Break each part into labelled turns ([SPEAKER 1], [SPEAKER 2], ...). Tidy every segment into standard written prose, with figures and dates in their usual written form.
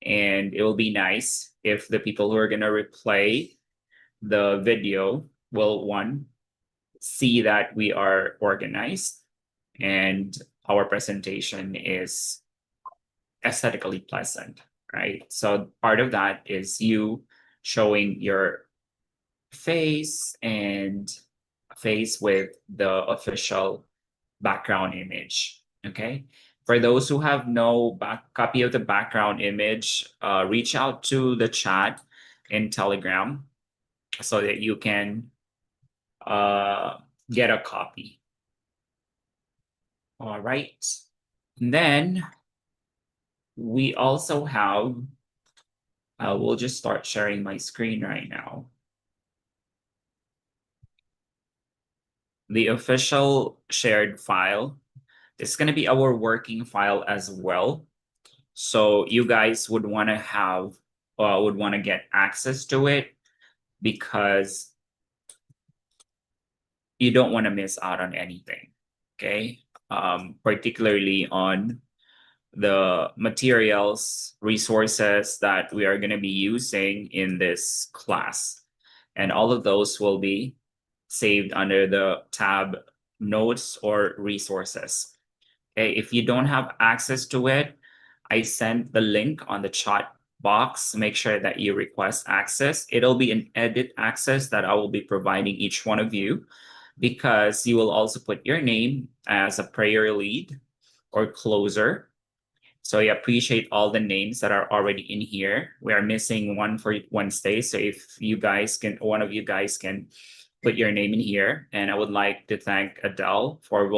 [SPEAKER 1] And it will be nice if the people who are going to replay the video will, one, see that we are organized and our presentation is aesthetically pleasant, right? So part of that is you showing your face and face with the official background image, okay? For those who have no copy of the background image, reach out to the chat in Telegram so that you can get a copy. All right. And then we also have, we'll just start sharing my screen right now. The official shared file is going to be our working file as well. So you guys would want to have, would want to get access to it because you don't want to miss out on anything, okay? Particularly on the materials, resources that we are going to be using in this class. And all of those will be saved under the tab Notes or Resources. Okay, if you don't have access to it, I sent the link on the chat box. Make sure that you request access. It'll be an edit access that I will be providing each one of you because you will also put your name as a prayer lead or closer. So I appreciate all the names that are already in here. We are missing one for Wednesday. So if you guys can, one of you guys can put your name in here. And I would like to thank Adele for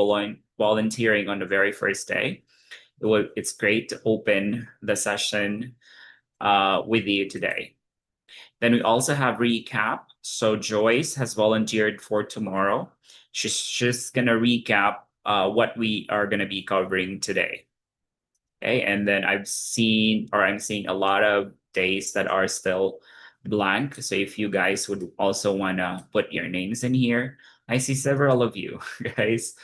[SPEAKER 1] volunteering on the very first day. It's great to open the session with you today. Then we also have recap. So Joyce has volunteered for tomorrow. She's just gonna recap what we are gonna be covering today. Okay, and then I'm seeing a lot of days that are still blank. So if you guys would also wanna put your names in here, I see several of you guys.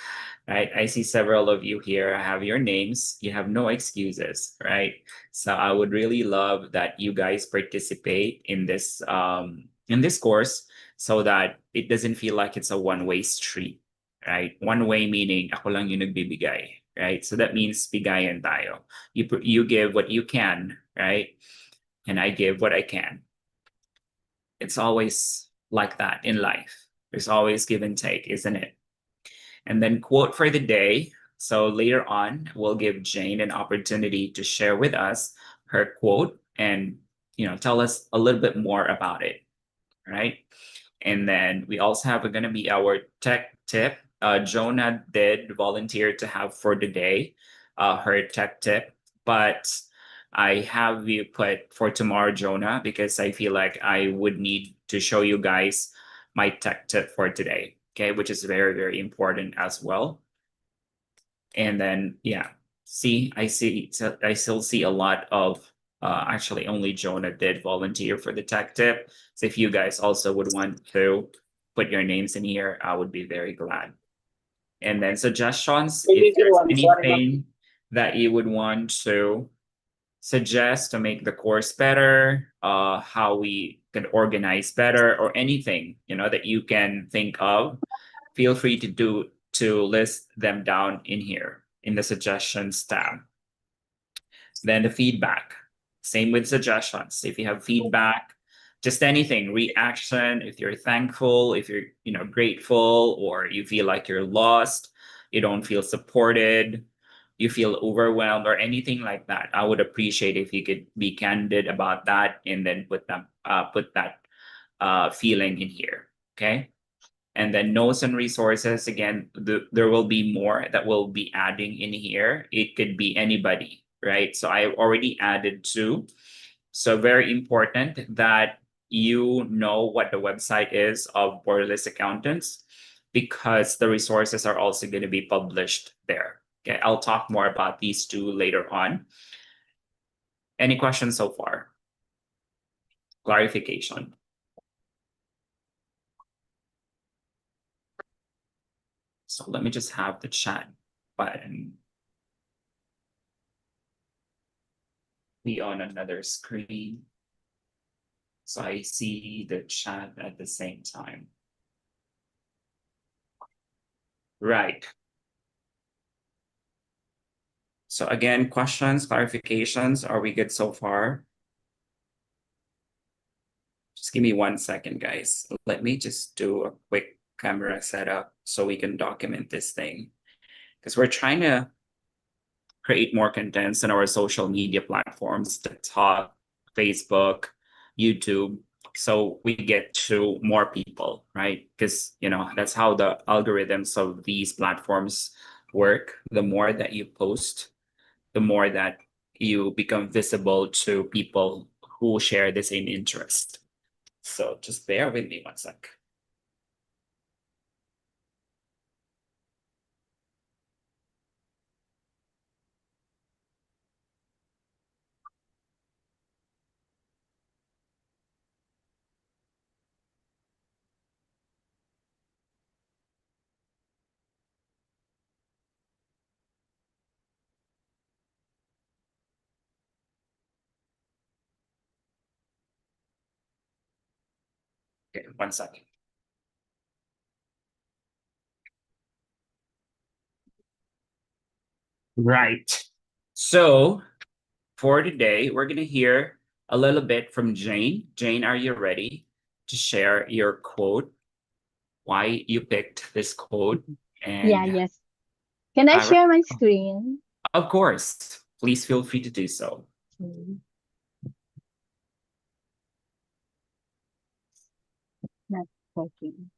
[SPEAKER 1] Right, I see several of you here. I have your names. You have no excuses, right? So I would really love that you guys participate in this course so that it doesn't feel like it's a one-way street, right? One way meaning ako lang yung nagbibigay, right? So that means bigayan tayo. You give what you can, right? And I give what I can. It's always like that in life. There's always give and take, isn't it? And then quote for the day. So later on, we'll give Jane an opportunity to share with us her quote and tell us a little bit more about it, right? And then we also have going to be our tech tip. Jonah did volunteer to have for the day her tech tip, but I have you put for tomorrow, Jonah, because I feel like I would need to show you guys my tech tip for today. Okay, which is very, very important as well. And then, yeah, I still see a lot of, actually only Jonah did volunteer for the tech tip. So if you guys also would want to put your names in here, I would be very glad. And then suggestions, if there's anything that you would want to suggest to make the course better, how we can organize better, or anything that you can think of, feel free to list them down in here in the suggestions tab. Then the feedback, same with suggestions. If you have feedback, just anything, reaction, if you're thankful, if you're grateful, or you feel like you're lost, you don't feel supported, you feel overwhelmed, or anything like that, I would appreciate if you could be candid about that and then put that feeling in here. Okay. And then notes and resources, again, there will be more that we'll be adding in here. It could be anybody, right? So I already added two. So very important that you know what the website is of Borderless Accountants, because the resources are also going to be published there. Okay, I'll talk more about these two later on. Any questions so far? Clarification? So let me just have the chat button. be on another screen so I see the chat at the same time. Right. So again, questions, clarifications, are we good so far? Just give me 1 second, guys. Let me just do a quick camera setup so we can document this thing. Because we're trying to create more contents on our social media platforms, TikTok, Facebook, YouTube, so we get to more people, right? Because that's how the algorithms of these platforms work. The more that you post, the more that you become visible to people who share the same interest. So just bear with me 1 sec. Okay, 1 second. Right. So for today, we're going to hear a little bit from Jane. Jane, are you ready to share your quote? Why you picked this quote?
[SPEAKER 2] Yeah,
[SPEAKER 1] And
[SPEAKER 2] yes. Can I
[SPEAKER 1] all right,
[SPEAKER 2] share my screen?
[SPEAKER 1] of course, please feel free to do so.
[SPEAKER 2] Hmm, Not working.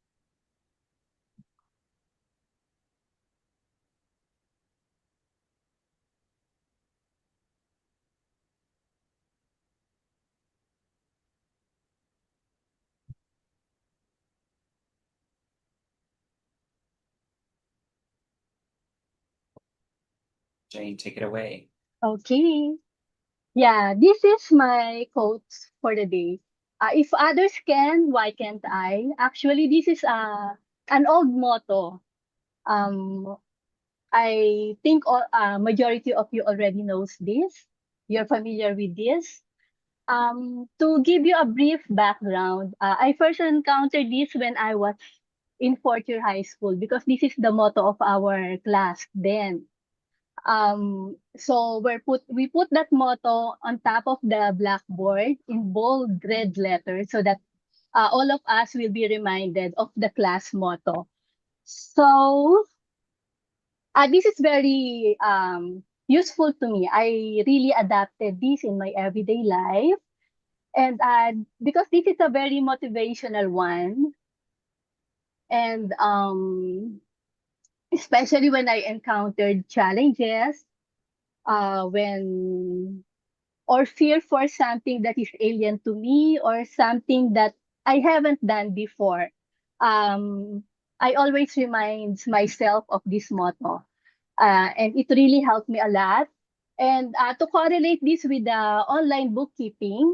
[SPEAKER 1] Jane, take it away.
[SPEAKER 2] Okay. Yeah, this is my quotes for the day. If others can, why can't I? Actually, this is an old motto. Um, I think majority of you already knows this. You're familiar with this. To give you a brief background, I first encountered this when I was in fourth year high school because this is the motto of our class then. So we put that motto on top of the blackboard in bold red letters so that all of us will be reminded of the class motto. So this is very useful to me. I really adapted this in my everyday life. And because this is a very motivational one, and especially when I encountered challenges, when or fear for something that is alien to me or something that I haven't done before. Um, I always remind myself of this motto, and it really helped me a lot. And to correlate this with the online bookkeeping,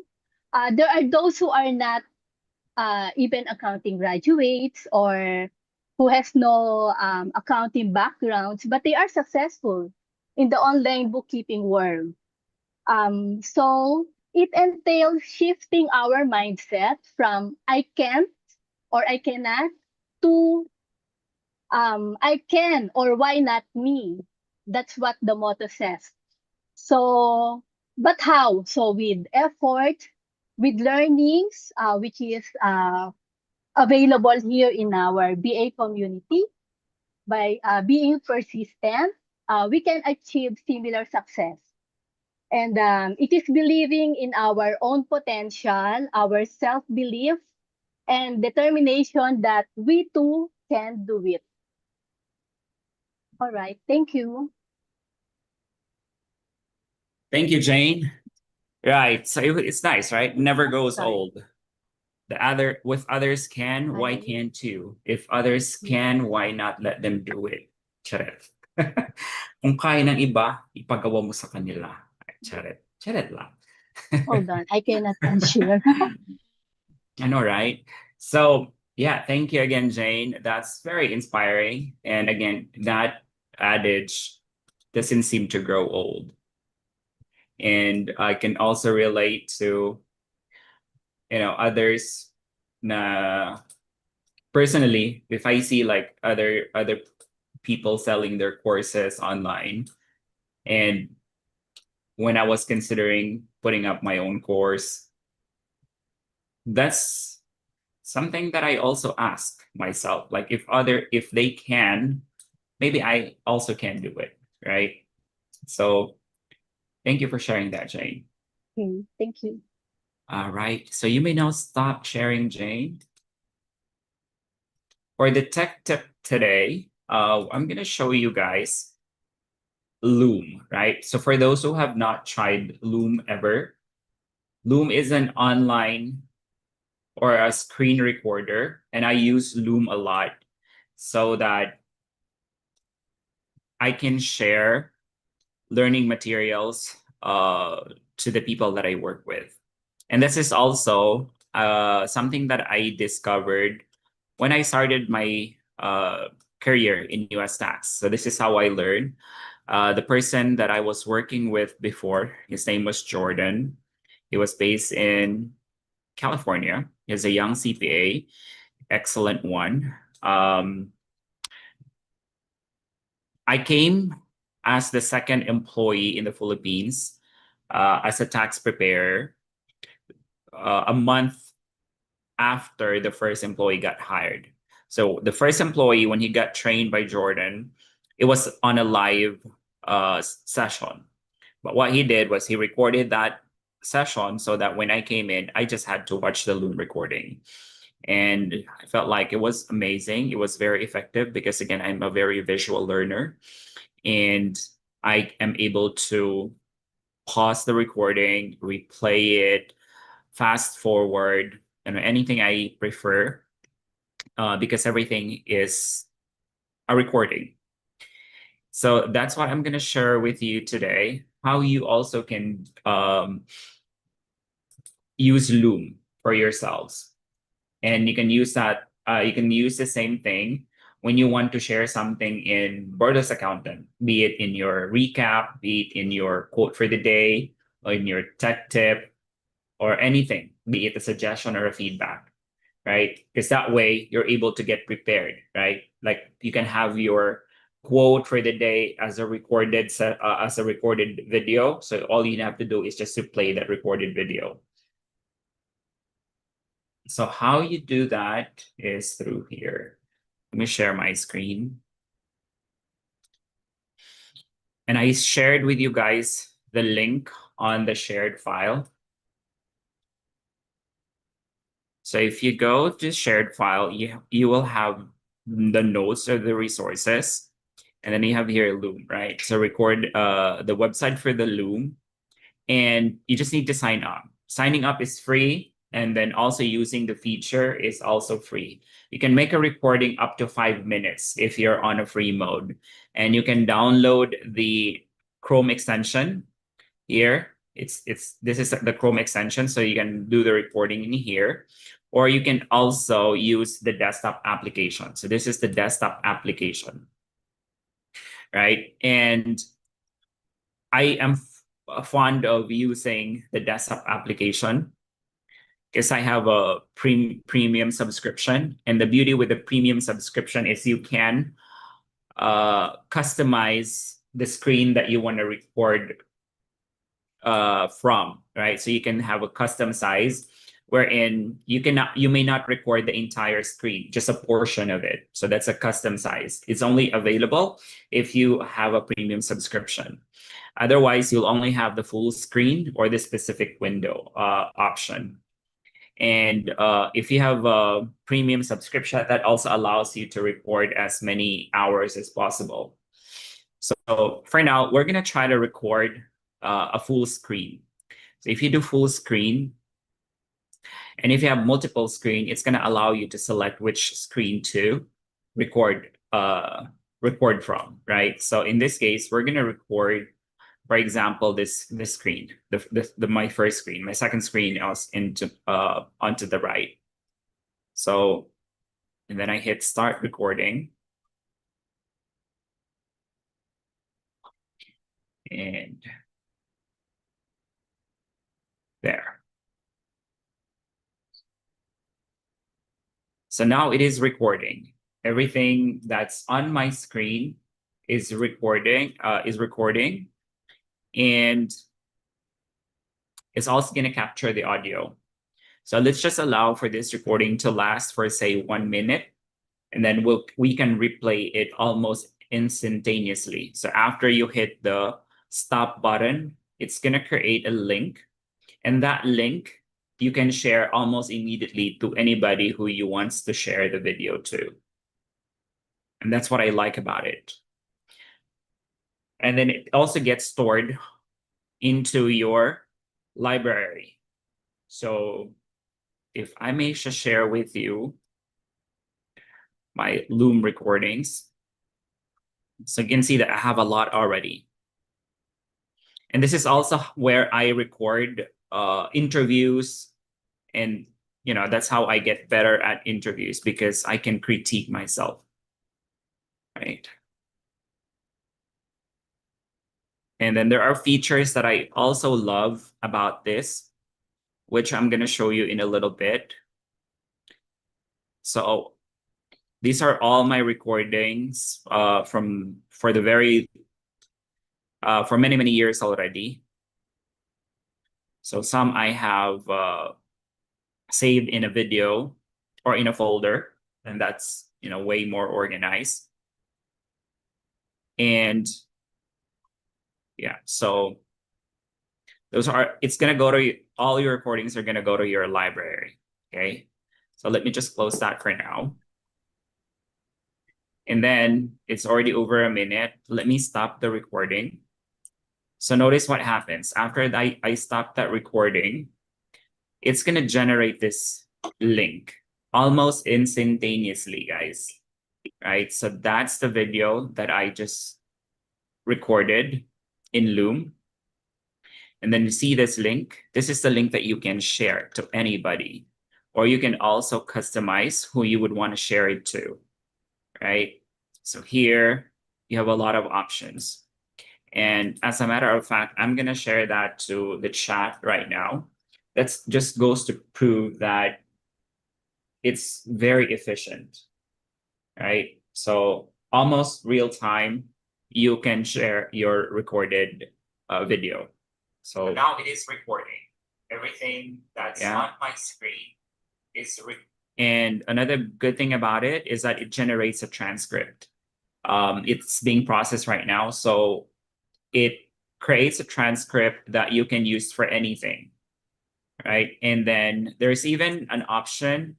[SPEAKER 2] there are those who are not even accounting graduates or who has no accounting backgrounds, but they are successful in the online bookkeeping world. So it entails shifting our mindset from I can't or I cannot to I can or why not me. That's what the motto says. So, but how? So with effort, with learnings, which is available here in our BA community, by being persistent, we can achieve similar success. And it is believing in our own potential, our self belief, and determination that we too can do it. All right. Thank you.
[SPEAKER 1] Thank you, Jane. Right. So it's nice, right? Never goes
[SPEAKER 2] Sorry.
[SPEAKER 1] old. The other with others can, why
[SPEAKER 2] I,
[SPEAKER 1] can't you? If others can, why not let them do it? Charet. Kung kaya ng iba, ipagawa mo sa kanila. Charet. Charet lang.
[SPEAKER 2] hold on. I cannot unshare.
[SPEAKER 1] I know, right? So yeah, thank you again, Jane. That's very inspiring. And again, that adage doesn't seem to grow old. And I can also relate to, others na personally, if I see like other people selling their courses online, and when I was considering putting up my own course, that's something that I also ask myself. Like if they can, maybe I also can do it, right? So thank you for sharing that, Jane.
[SPEAKER 2] Okay, thank you.
[SPEAKER 1] All right. So you may now stop sharing, Jane. For the tech tip today, I'm gonna show you guys Loom, right? So for those who have not tried Loom ever, Loom is an online or a screen recorder, and I use Loom a lot so that I can share learning materials to the people that I work with. And this is also something that I discovered when I started my career in US tax. So this is how I learned. The person that I was working with before, his name was Jordan. He was based in California. He's a young CPA, excellent one. I came as the second employee in the Philippines as a tax preparer a month after the first employee got hired. So the first employee, when he got trained by Jordan, it was on a live session. But what he did was he recorded that session so that when I came in, I just had to watch the Loom recording. And I felt like it was amazing. It was very effective because, again, I'm a very visual learner. And I am able to pause the recording, replay it, fast forward, anything I prefer, because everything is a recording. So that's what I'm going to share with you today, how you also can use Loom for yourselves. And you can use that, you can use the same thing when you want to share something in Borderless Accountant, be it in your recap, be it in your quote for the day, or in your tech tip, or anything, be it a suggestion or a feedback, right? Because that way you're able to get prepared, right? Like you can have your quote for the day as a recorded video. So all you have to do is just to play that recorded video. So how you do that is through here. Let me share my screen. And I shared with you guys the link on the shared file. So if you go to shared file, you will have the notes or the resources. And then you have here Loom, right? So record the website for the Loom, and you just need to sign up. Signing up is free, and then also using the feature is also free. You can make a recording up to 5 minutes if you're on a free mode, and you can download the Chrome extension here. This is the Chrome extension, so you can do the recording in here, or you can also use the desktop application. So this is the desktop application, right? And I am fond of using the desktop application because I have a premium subscription. And the beauty with the premium subscription is you can customize the screen that you want to record from, right? So you can have a custom size wherein you may not record the entire screen, just a portion of it. So that's a custom size. It's only available if you have a premium subscription. Otherwise, you'll only have the full screen or the specific window option. And if you have a premium subscription, that also allows you to record as many hours as possible. So for now, we're going to try to record a full screen. So if you do full screen, and if you have multiple screen, it's going to allow you to select which screen to record record from, right? So in this case, we're going to record, for example, this screen, my first screen. My second screen is into onto the right. So, and then I hit start recording. And There. So now it is recording. Everything that's on my screen is recording, and it's also going to capture the audio. So let's just allow for this recording to last for say 1 minute, and then we can replay it almost instantaneously. So after you hit the stop button, it's going to create a link, and that link you can share almost immediately to anybody who you wants to share the video to. And that's what I like about it. And then it also gets stored into your library. So if I may just share with you my Loom recordings. So you can see that I have a lot already. And this is also where I record interviews, and that's how I get better at interviews, because I can critique myself, right? And then there are features that I also love about this, which I'm going to show you in a little bit. So these are all my recordings for many, many years already. So some I have saved in a video or in a folder, and that's way more organized. And yeah, so it's gonna go to all your recordings are gonna go to your library. Okay, so let me just close that for now. And then it's already over a minute. Let me stop the recording. So notice what happens after I stop that recording. It's gonna generate this link almost instantaneously, guys. Right? So that's the video that I just recorded in Loom. And then you see this link. This is the link that you can share to anybody, or you can also customize who you would want to share it to, right? So here you have a lot of options. And as a matter of fact, I'm going to share that to the chat right now. That just goes to prove that it's very efficient, right? So almost real time, you can share your recorded video. So now it is recording. Everything that's on my screen is and another good thing about it is that it generates a transcript. It's being processed right now, so it creates a transcript that you can use for anything, right? And then there's even an option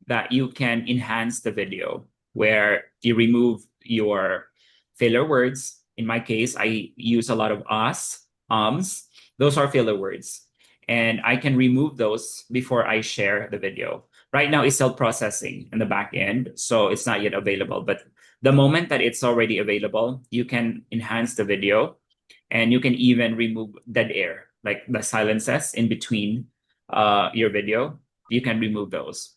[SPEAKER 1] that you can enhance the video where you remove your filler words. In my case, I use a lot of us, ums. Those are filler words. And I can remove those before I share the video. Right now, it's still processing in the back end, so it's not yet available. But the moment that it's already available, you can enhance the video, and you can even remove dead air, like the silences in between your video. You can remove those.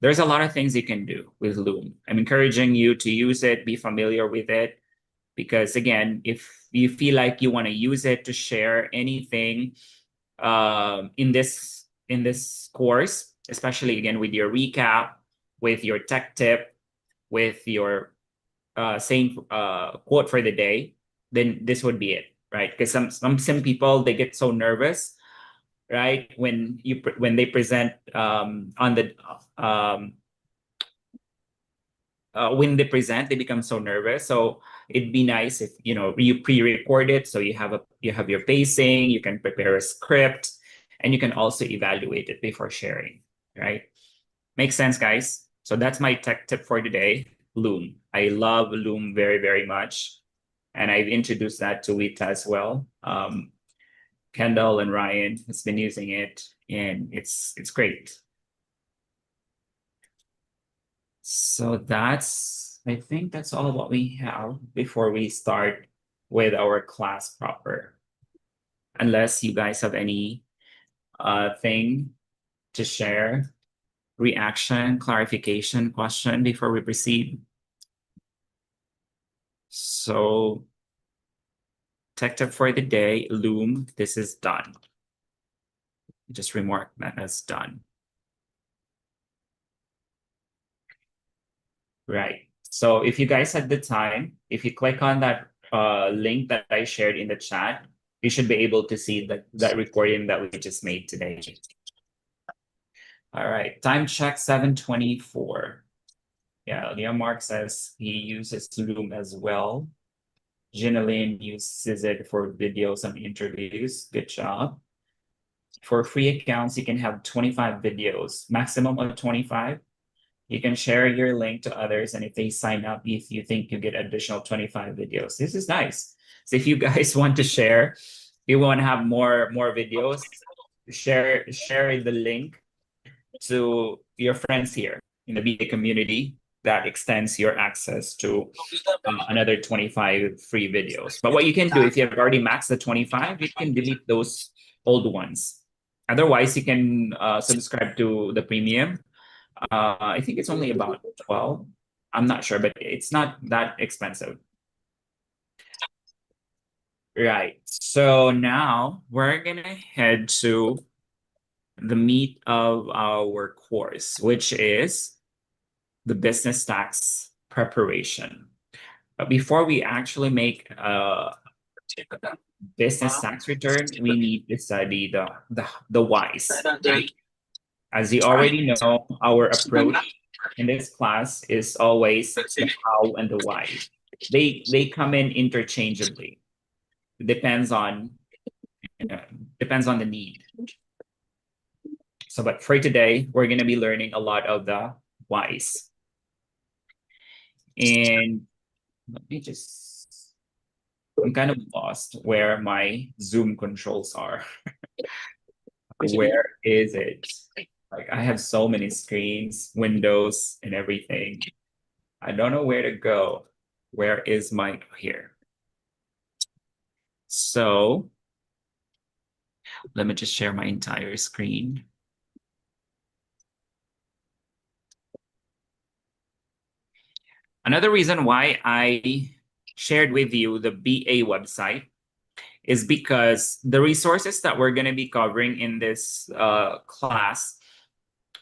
[SPEAKER 1] There's a lot of things you can do with Loom. I'm encouraging you to use it, be familiar with it, because again, if you feel like you want to use it to share anything in this course, especially again with your recap, with your tech tip, with your same quote for the day, then this would be it, right? Because some people, they get so nervous, right, when they present when they present, they become so nervous. So it'd be nice if you pre-record it, so you have your pacing, you can prepare a script, and you can also evaluate it before sharing, right? Makes sense, guys? So that's my tech tip for today. Loom. I love Loom very, very much, and I've introduced that to Wita as well. Kendall and Ryan has been using it, and it's great. So I think that's all what we have before we start with our class proper. Unless you guys have any thing to share, reaction, clarification, question before we proceed. So tech tip for the day, Loom, this is done. Just remark that as done. Right. So if you guys had the time, if you click on that link that I shared in the chat, you should be able to see that recording that we just made today. All right, time check 7:24. Yeah, Liam Mark says he uses Zoom as well. Ginaline uses it for videos and interviews. Good job. For free accounts, you can have 25 videos, maximum of 25. You can share your link to others, and if they sign up, if you think you get additional 25 videos, this is nice. So if you guys want to share, you want to have more videos, share the link to your friends here in the BA community. That extends your access to another 25 free videos. But what you can do, if you have already maxed the 25, you can delete those old ones. Otherwise, you can subscribe to the premium. I think it's only about 12. I'm not sure, but it's not that expensive. Right. So now we're gonna head to the meat of our course, which is the business tax preparation. But before we actually make a business tax return, we need to study the whys. As you already know, our approach in this class is always the how and the why. They come in interchangeably. Depends on depends on the need. So, but for today, we're going to be learning a lot of the whys. And let me just, I'm kind of lost where my Zoom controls are. Where is it? Like I have so many screens, windows, and everything. I don't know where to go. Where is my here? So let me just share my entire screen. Another reason why I shared with you the BA website is because the resources that we're going to be covering in this class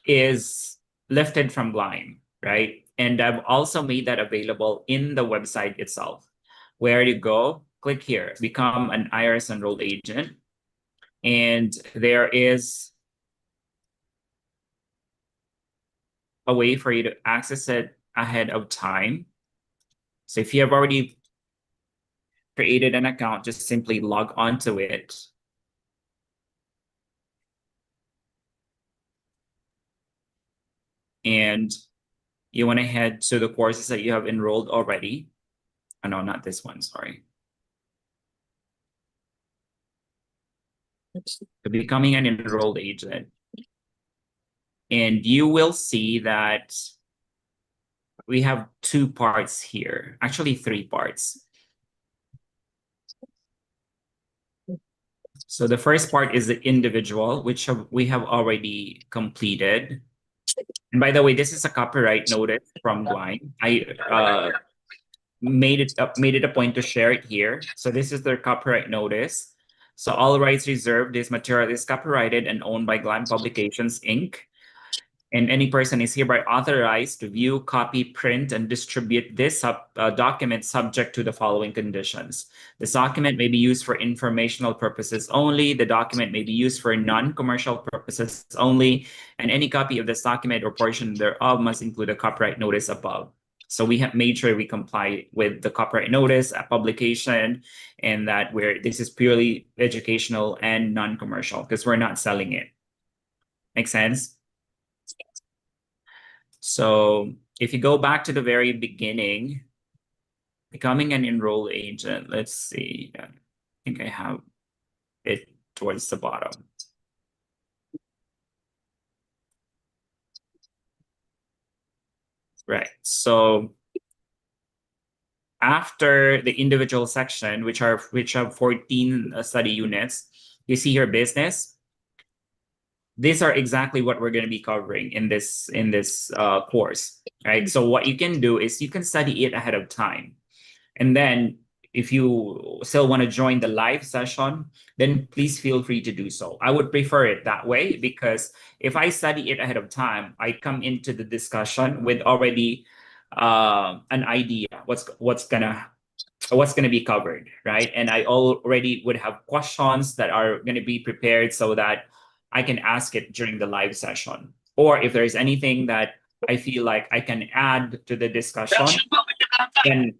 [SPEAKER 1] is lifted from Gleim, right? And I've also made that available in the website itself. Where you go, click here, become an IRS enrolled agent. And there is a way for you to access it ahead of time. So if you have already created an account, just simply log on to it. And you want to head to the courses that you have enrolled already. Oh, no, not this one, sorry. So becoming an enrolled agent. And you will see that we have two parts here, actually three parts. So the first part is the individual, which we have already completed. And by the way, this is a copyright notice from Gleim. I made it a point to share it here. So this is their copyright notice. So all rights reserved. This material is copyrighted and owned by Gleim Publications, Inc. And any person is hereby authorized to view, copy, print, and distribute this document subject to the following conditions. This document may be used for informational purposes only. The document may be used for non-commercial purposes only. And any copy of this document or portion thereof must include a copyright notice above. So we have made sure we comply with the copyright notice, a publication, and that this is purely educational and non-commercial because we're not selling it. Make sense? So if you go back to the very beginning, becoming an enrolled agent, let's see, I think I have it towards the bottom. Right, so after the individual section, which have 14 study units, you see here business. These are exactly what we're going to be covering in this course, right? So what you can do is you can study it ahead of time. And then if you still want to join the live session, then please feel free to do so. I would prefer it that way because if I study it ahead of time, I come into the discussion with already an idea what's gonna be covered, right? And I already would have questions that are gonna be prepared so that I can ask it during the live session. Or if there's anything that I feel like I can add to the discussion, then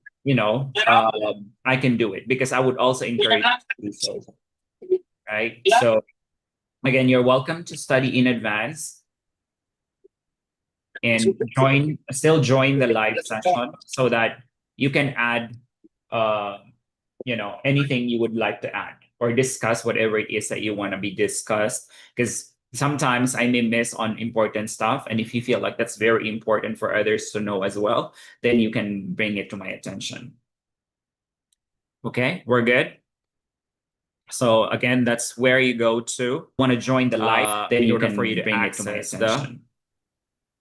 [SPEAKER 1] I can do it because I would also encourage you to do so, right? So again, you're welcome to study in advance and still join the live session so that you can add anything you would like to add or discuss whatever it is that you want to be discussed, because sometimes I may miss on important stuff, and if you feel like that's very important for others to know as well, then you can bring it to my attention. Okay, we're good. So again, that's where you go to. Want to join the live, then you can for you to bring it to my attention.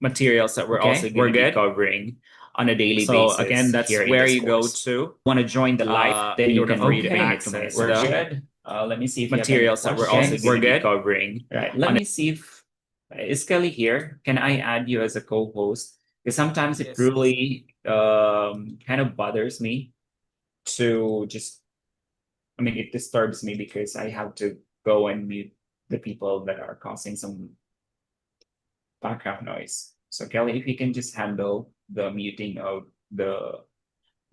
[SPEAKER 1] Materials that we're also going to be covering on a daily basis. So again, that's where you go to. Want to join the live, then you can for you to bring it to my attention. We're good. Let me see if materials that we're also going to be covering. Right. Let me see if is Kelly here. Can I add you as a co-host? Because sometimes it really kind of bothers me to just. I mean, it disturbs me because I have to go and mute the people that are causing some background noise. So Kelly, if you can just handle the muting of the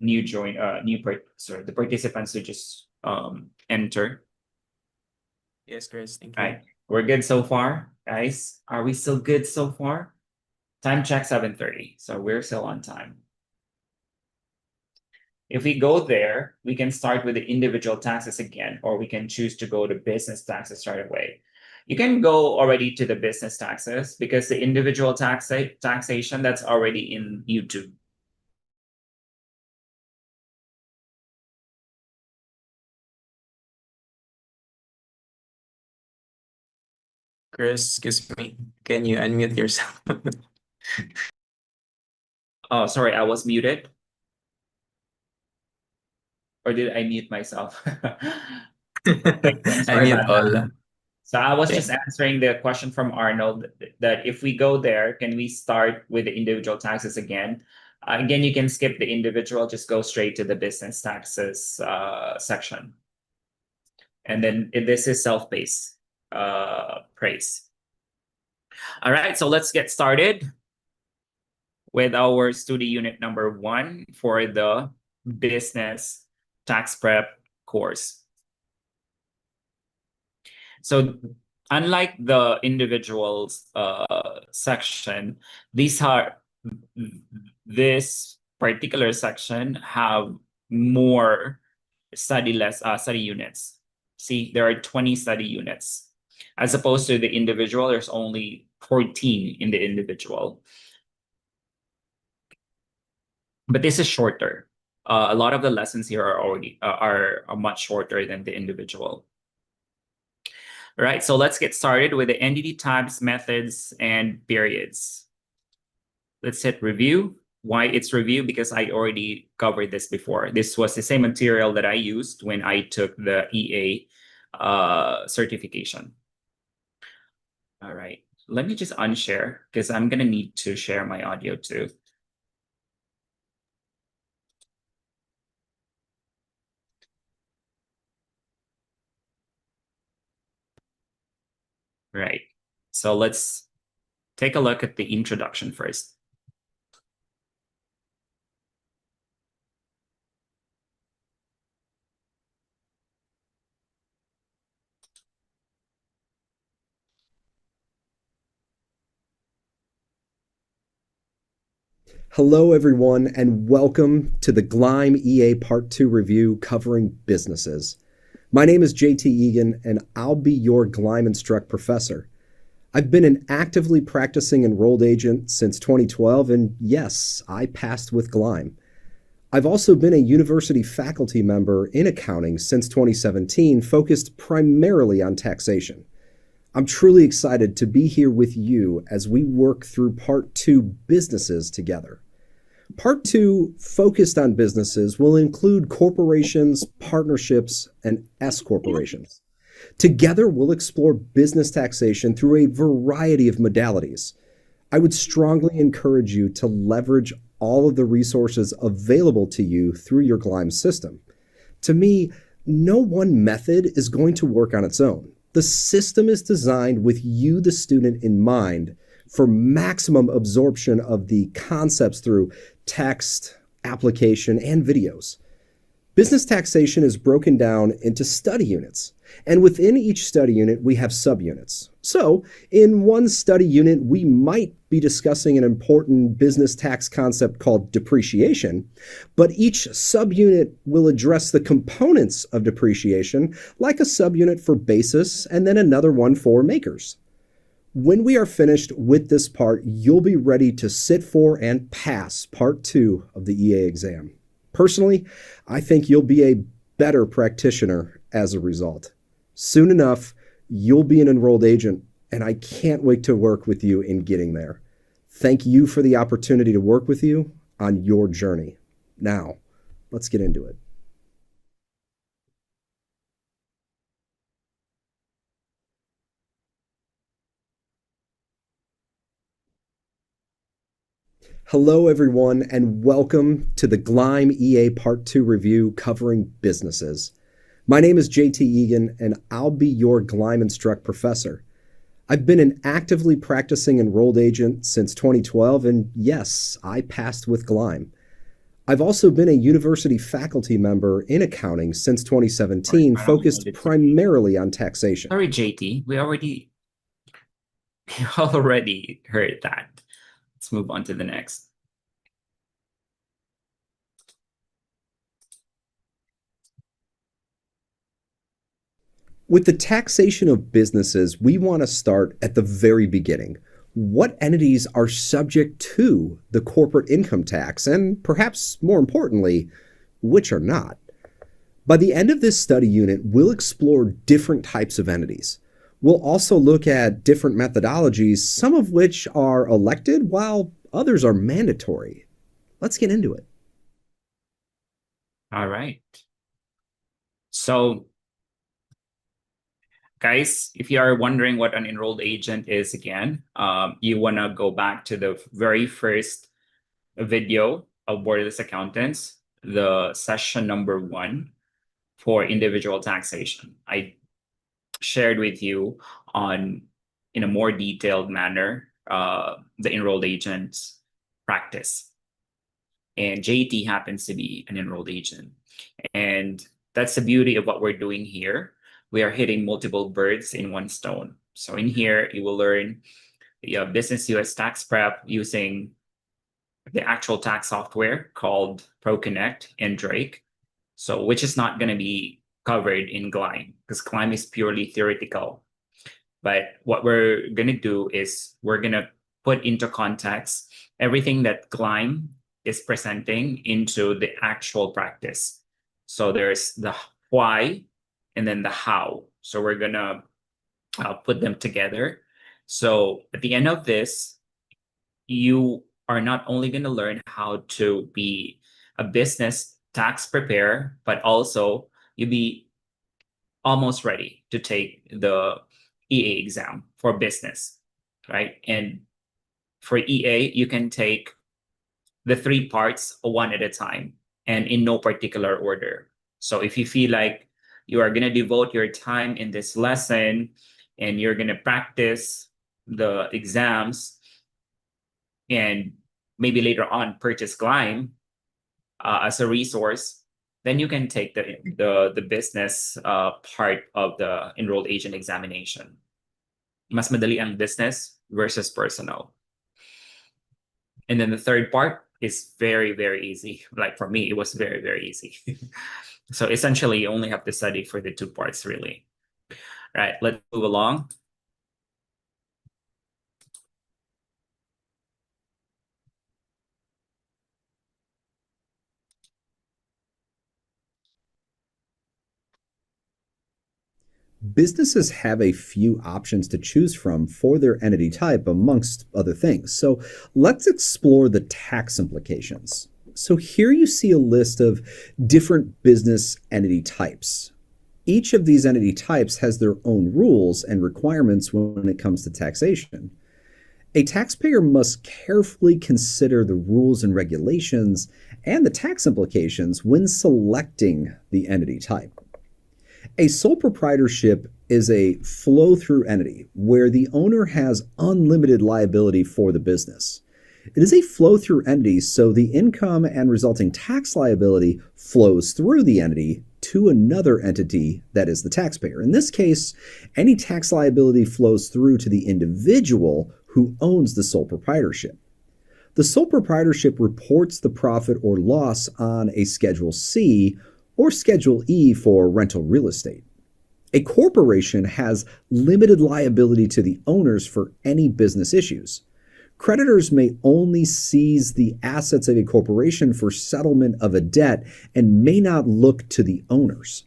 [SPEAKER 1] the participants who just enter.
[SPEAKER 3] Yes, Chris, thank you.
[SPEAKER 1] Right. We're good so far, guys. Are we still good so far? Time check 7:30. So we're still on time. If we go there, we can start with the individual taxes again, or we can choose to go to business taxes right away. You can go already to the business taxes because the individual taxation, that's already in YouTube.
[SPEAKER 3] Chris, excuse me. Can you unmute yourself?
[SPEAKER 1] Oh, sorry, I was muted. Or did I mute myself?
[SPEAKER 3] I mute all.
[SPEAKER 1] So I was just answering the question from Arnold that if we go there, can we start with the individual taxes again? Again, you can skip the individual, just go straight to the business taxes section. And then this is self-paced praise. All right, so let's get started with our study unit number 1 for the business tax prep course. So unlike the individuals section, this particular section have more study units. See, there are 20 study units. As opposed to the individual, there's only 14 in the individual. But this is shorter. A lot of the lessons here are much shorter than the individual. All right, so let's get started with the entity types, methods, and periods. Let's hit review. Why it's review? Because I already covered this before. This was the same material that I used when I took the EA certification. All right, let me just unshare because I'm gonna need to share my audio too. Right, so let's take a look at the introduction first.
[SPEAKER 4] Hello, everyone, and welcome to the GLIME EA Part 2 review covering businesses. My name is JT Egan, and I'll be your GLIME Instruct professor. I've been an actively practicing enrolled agent since 2012, and yes, I passed with GLIME. I've also been a university faculty member in accounting since 2017, focused primarily on taxation. I'm truly excited to be here with you as we work through Part 2 businesses together. Part 2, focused on businesses, will include corporations, partnerships, and S corporations. Together, we'll explore business taxation through a variety of modalities. I would strongly encourage you to leverage all of the resources available to you through your GLIME system. To me, no one method is going to work on its own. The system is designed with you, the student, in mind for maximum absorption of the concepts through text, application, and videos. Business taxation is broken down into study units, and within each study unit, we have subunits. So, in one study unit, we might be discussing an important business tax concept called depreciation, but each subunit will address the components of depreciation, like a subunit for basis and then another one for makers. When we are finished with this part, you'll be ready to sit for and pass Part 2 of the EA exam. Personally, I think you'll be a better practitioner as a result. Soon enough, you'll be an enrolled agent, and I can't wait to work with you in getting there. Thank you for the opportunity to work with you on your journey. Now, let's get into it. Hello, everyone, and welcome to the GLIME EA Part 2 review covering businesses. My name is JT Egan, and I'll be your GLIME Instruct professor. I've been an actively practicing enrolled agent since 2012, and yes, I passed with GLIME. I've also been a university faculty member in accounting since 2017, focused primarily on taxation.
[SPEAKER 1] Sorry, JT, we already heard that. Let's move on to the next.
[SPEAKER 4] With the taxation of businesses, we want to start at the very beginning. What entities are subject to the corporate income tax, and perhaps more importantly, which are not? By the end of this study unit, we'll explore different types of entities. We'll also look at different methodologies, some of which are elected while others are mandatory. Let's get into it.
[SPEAKER 1] All right. So, guys, if you are wondering what an enrolled agent is again, you want to go back to the very first video of Borderless Accountants, the session number 1 for individual taxation. I shared with you in a more detailed manner the enrolled agent's practice. And JT happens to be an enrolled agent. And that's the beauty of what we're doing here. We are hitting multiple birds in one stone. So in here, you will learn the business US tax prep using the actual tax software called ProConnect and Drake. So which is not going to be covered in GLIME because GLIME is purely theoretical. But what we're going to do is we're going to put into context everything that GLIME is presenting into the actual practice. So there's the why and then the how. So we're going to put them together. So at the end of this, you are not only going to learn how to be a business tax preparer, but also you'll be almost ready to take the EA exam for business, right? And for EA, you can take the 3 parts one at a time and in no particular order. So if you feel like you are going to devote your time in this lesson and you're going to practice the exams and maybe later on purchase GLIME as a resource, then you can take the business part of the enrolled agent examination. Mas madali ang business versus personal. And then the third part is very, very easy. Like for me, it was very, very easy. So essentially, you only have to study for the 2 parts, really. Right, let's move along.
[SPEAKER 4] Businesses have a few options to choose from for their entity type, amongst other things. So let's explore the tax implications. So here you see a list of different business entity types. Each of these entity types has their own rules and requirements when it comes to taxation. A taxpayer must carefully consider the rules and regulations and the tax implications when selecting the entity type. A sole proprietorship is a flow-through entity where the owner has unlimited liability for the business. It is a flow-through entity, so the income and resulting tax liability flows through the entity to another entity that is the taxpayer. In this case, any tax liability flows through to the individual who owns the sole proprietorship. The sole proprietorship reports the profit or loss on a Schedule C or Schedule E for rental real estate. A corporation has limited liability to the owners for any business issues. Creditors may only seize the assets of a corporation for settlement of a debt and may not look to the owners.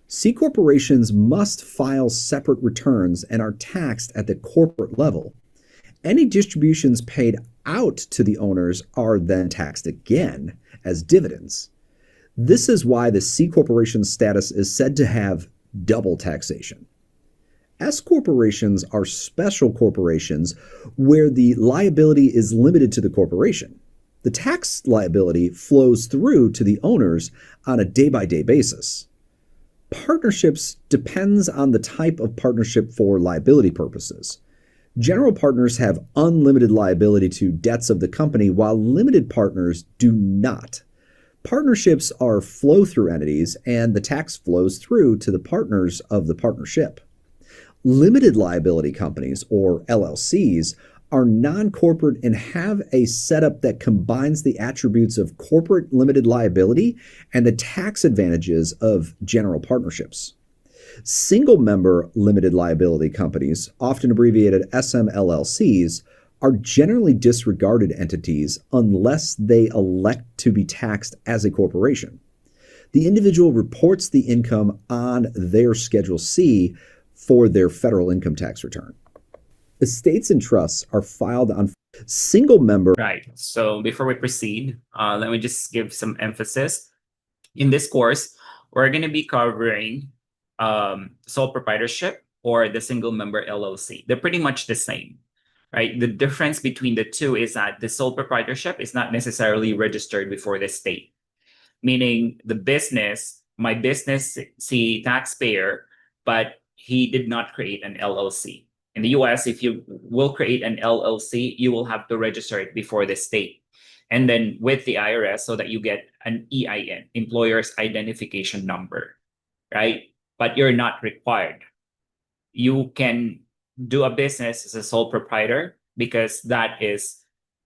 [SPEAKER 4] C corporations must file separate returns and are taxed at the corporate level. Any distributions paid out to the owners are then taxed again as dividends. This is why the C corporation status is said to have double taxation. S corporations are special corporations where the liability is limited to the corporation. The tax liability flows through to the owners on a day-by-day basis. Partnerships depends on the type of partnership for liability purposes. General partners have unlimited liability to debts of the company, while limited partners do not. Partnerships are flow-through entities, and the tax flows through to the partners of the partnership. Limited liability companies, or LLCs, are non-corporate and have a setup that combines the attributes of corporate limited liability and the tax advantages of general partnerships. Single-member limited liability companies, often abbreviated SMLLCs, are generally disregarded entities unless they elect to be taxed as a corporation. The individual reports the income on their Schedule C for their federal income tax return. Estates and trusts are filed on single-member.
[SPEAKER 1] Right. So before we proceed, let me just give some emphasis. In this course, we're going to be covering sole proprietorship or the single-member LLC. They're pretty much the same, right? The difference between the two is that the sole proprietorship is not necessarily registered before the state, meaning the business, my business, see taxpayer, but he did not create an LLC. In the US, if you will create an LLC, you will have to register it before the state and then with the IRS so that you get an EIN, Employer's Identification Number, right? But you're not required. You can do a business as a sole proprietor because that is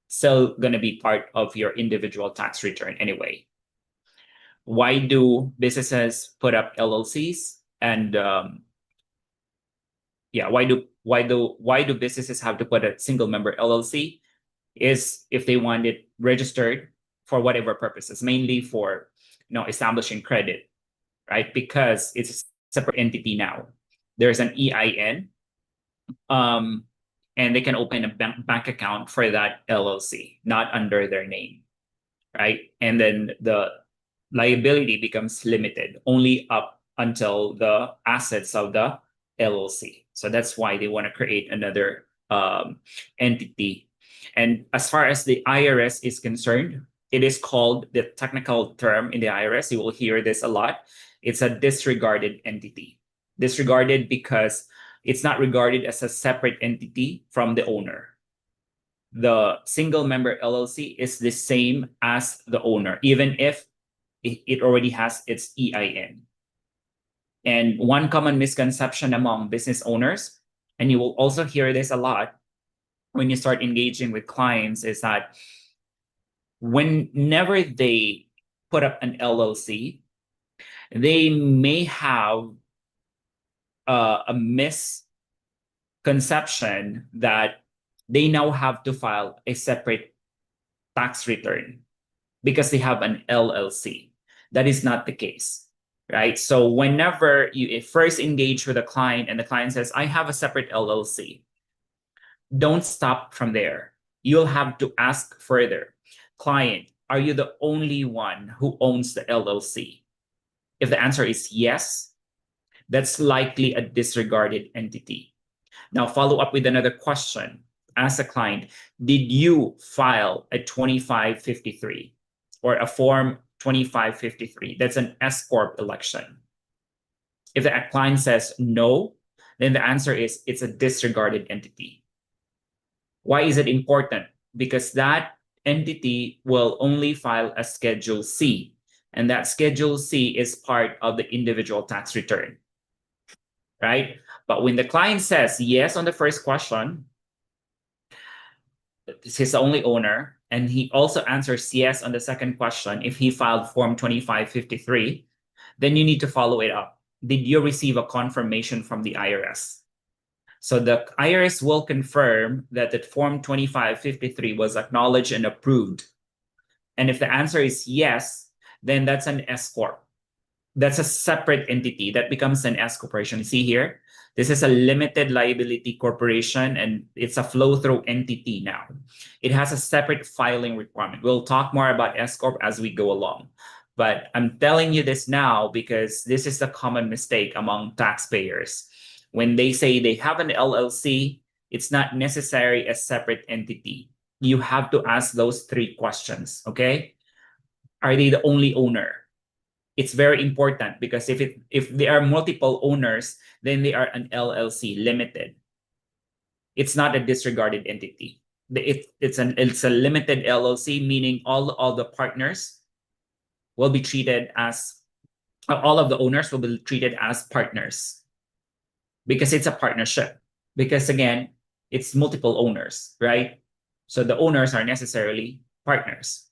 [SPEAKER 1] still going to be part of your individual tax return anyway. Why do businesses put up LLCs? And why do businesses have to put a single member LLC? Is if they want it registered for whatever purposes, mainly for establishing credit, right? Because it's a separate entity now. There's an EIN, and they can open a bank account for that LLC, not under their name, right? And then the liability becomes limited only up until the assets of the LLC. So that's why they want to create another entity. And as far as the IRS is concerned, it is called, the technical term in the IRS, you will hear this a lot, it's a disregarded entity. Disregarded because it's not regarded as a separate entity from the owner. The single member LLC is the same as the owner, even if it already has its EIN. And one common misconception among business owners, and you will also hear this a lot when you start engaging with clients, is that whenever they put up an LLC, they may have a misconception that they now have to file a separate tax return because they have an LLC. That is not the case. right? So whenever you first engage with a client and the client says, I have a separate LLC, don't stop from there. You'll have to ask further. Client, are you the only one who owns the LLC? If the answer is yes, that's likely a disregarded entity. Now, follow up with another question. Ask the client, did you file a 2553 or a form 2553? That's an S Corp election. If the client says no, then the answer is it's a disregarded entity. Why is it important? Because that entity will only file a Schedule C, and that Schedule C is part of the individual tax return, right? But when the client says yes on the first question, he's the only owner, and he also answers yes on the second question if he filed Form 2553, then you need to follow it up. Did you receive a confirmation from the IRS? So the IRS will confirm that the Form 2553 was acknowledged and approved. And if the answer is yes, then that's an S Corp. That's a separate entity that becomes an S corporation. See here, this is a limited liability corporation and it's a flow-through entity now. It has a separate filing requirement. We'll talk more about S Corp as we go along. But I'm telling you this now because this is the common mistake among taxpayers. When they say they have an LLC, it's not necessarily a separate entity. You have to ask those three questions, okay? Are they the only owner? It's very important because if there are multiple owners, then they are an LLC limited. It's not a disregarded entity. It's a limited LLC, meaning all the partners will be treated as all of the owners will be treated as partners because it's a partnership. Because again, it's multiple owners, right? So the owners are necessarily partners.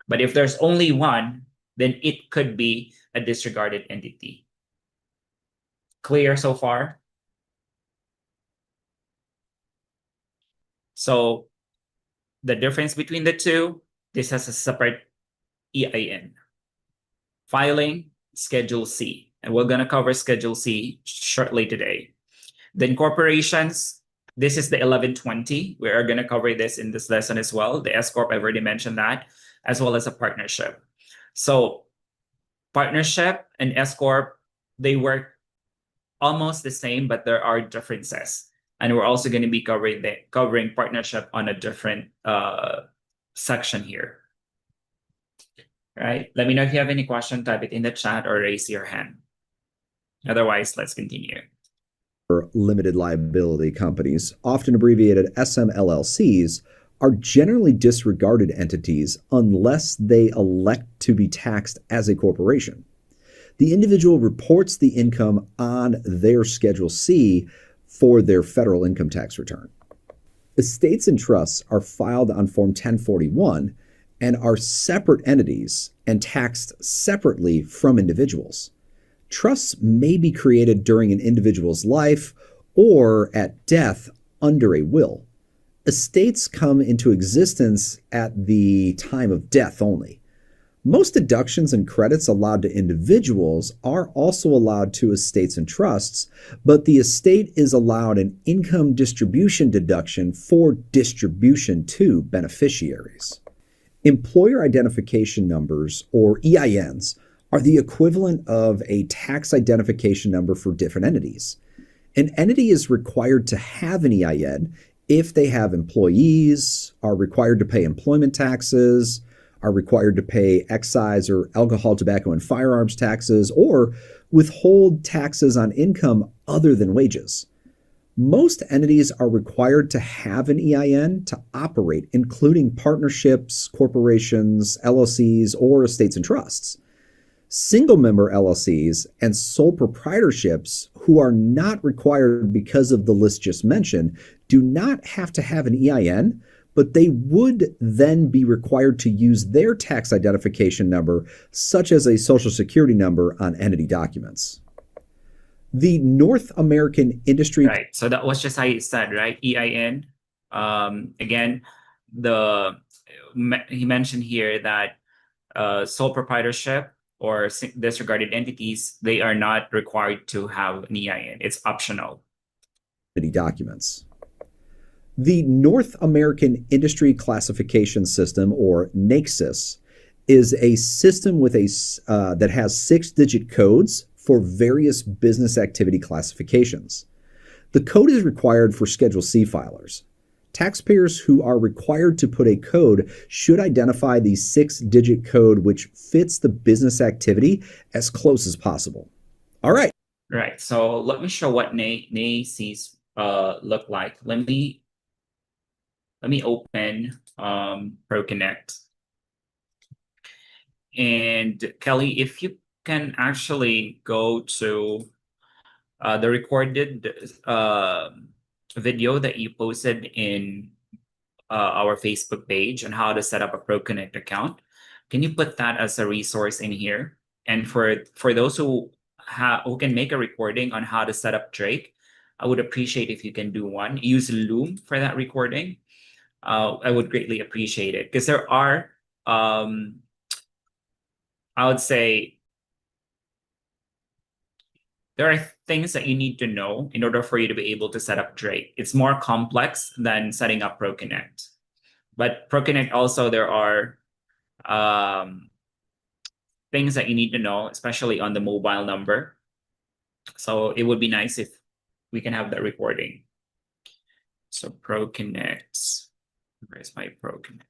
[SPEAKER 1] But if there's only one, then it could be a disregarded entity. Clear so far? So the difference between the two, this has a separate EIN. Filing, Schedule C. And we're going to cover Schedule C shortly today. Then corporations, this is the 1120. We are going to cover this in this lesson as well. The S Corp, I've already mentioned that, as well as a partnership. So partnership and S Corp, they work almost the same, but there are differences. And we're also going to be covering partnership on a different section here. Right? Let me know if you have any question, type it in the chat or raise your hand. Otherwise, let's continue.
[SPEAKER 4] For limited liability companies, often abbreviated SMLLCs, are generally disregarded entities unless they elect to be taxed as a corporation. The individual reports the income on their Schedule C for their federal income tax return. Estates and trusts are filed on Form 1041 and are separate entities and taxed separately from individuals. Trusts may be created during an individual's life or at death under a will. Estates come into existence at the time of death only. Most deductions and credits allowed to individuals are also allowed to estates and trusts, but the estate is allowed an income distribution deduction for distribution to beneficiaries. Employer identification numbers, or EINs, are the equivalent of a tax identification number for different entities. An entity is required to have an EIN if they have employees, are required to pay employment taxes, are required to pay excise or alcohol, tobacco, and firearms taxes, or withhold taxes on income other than wages. Most entities are required to have an EIN to operate, including partnerships, corporations, LLCs, or estates and trusts. Single-member LLCs and sole proprietorships who are not required because of the list just mentioned do not have to have an EIN, but they would then be required to use their tax identification number, such as a Social Security number, on entity documents. The North American Industry...
[SPEAKER 1] Right, so that was just how you said, right? EIN. Again, he mentioned here that sole proprietorship or disregarded entities, they are not required to have an EIN. It's optional.
[SPEAKER 4] Documents. The North American Industry Classification System, or NAICSIS, is a system with that has 6-digit codes for various business activity classifications. The code is required for Schedule C filers. Taxpayers who are required to put a code should identify the 6-digit code which fits the business activity as close as possible. All right.
[SPEAKER 1] Right. So let me show what NAICS look like. Let me open ProConnect. And Kelly, if you can actually go to the recorded video that you posted in our Facebook page on how to set up a ProConnect account, can you put that as a resource in here? And for those who can make a recording on how to set up Drake, I would appreciate if you can do one. Use Loom for that recording. I would greatly appreciate it, because there are I would say there are things that you need to know in order for you to be able to set up Drake. It's more complex than setting up ProConnect. But ProConnect also, there are things that you need to know, especially on the mobile number. So it would be nice if we can have that recording. So ProConnect, where's my ProConnect?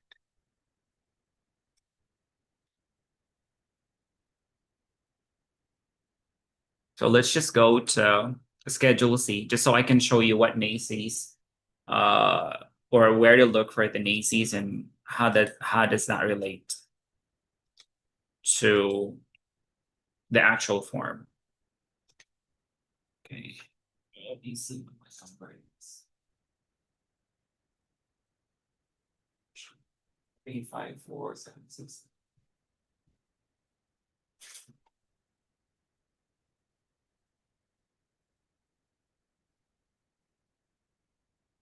[SPEAKER 1] So let's just go to Schedule C, just so I can show you what NAICS, or where to look for the NAICS and how does that relate to the actual form. Okay, let me see what my number is. 35476.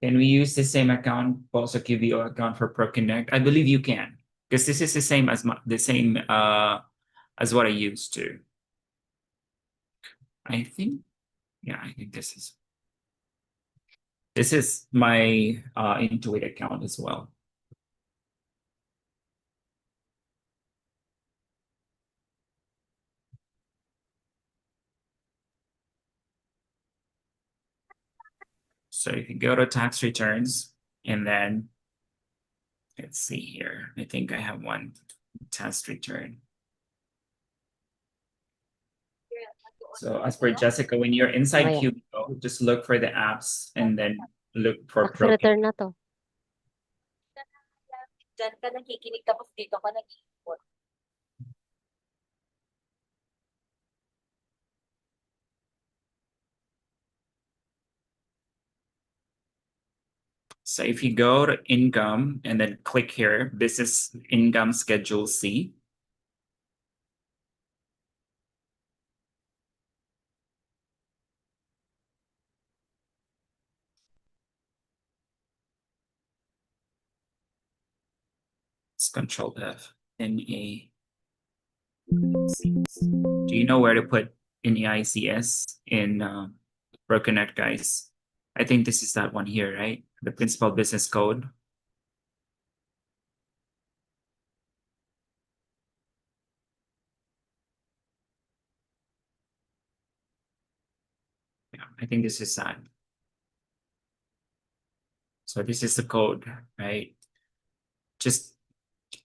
[SPEAKER 1] Can we use the same account, also give you an account for ProConnect? I believe you can, because this is the same as as what I used to. I think, yeah, I think this is my Intuit account as well. So you can go to tax returns, and then let's see here. I think I have one tax return. So as per Jessica, when you're inside
[SPEAKER 5] Ayan.
[SPEAKER 1] Cubicle, just look for the apps and then look for
[SPEAKER 5] Tax
[SPEAKER 1] ProConnect.
[SPEAKER 5] return na to.
[SPEAKER 6] Diyan ka nakikinig tapos dito ka nag-iipon.
[SPEAKER 1] So if you go to income and then click here, business income schedule C. It's Control F, NEICS. Do you know where to put NEICS in ProConnect, guys? I think this is that one here, right? The principal business code. Yeah, I think this is that. So this is the code, right? Just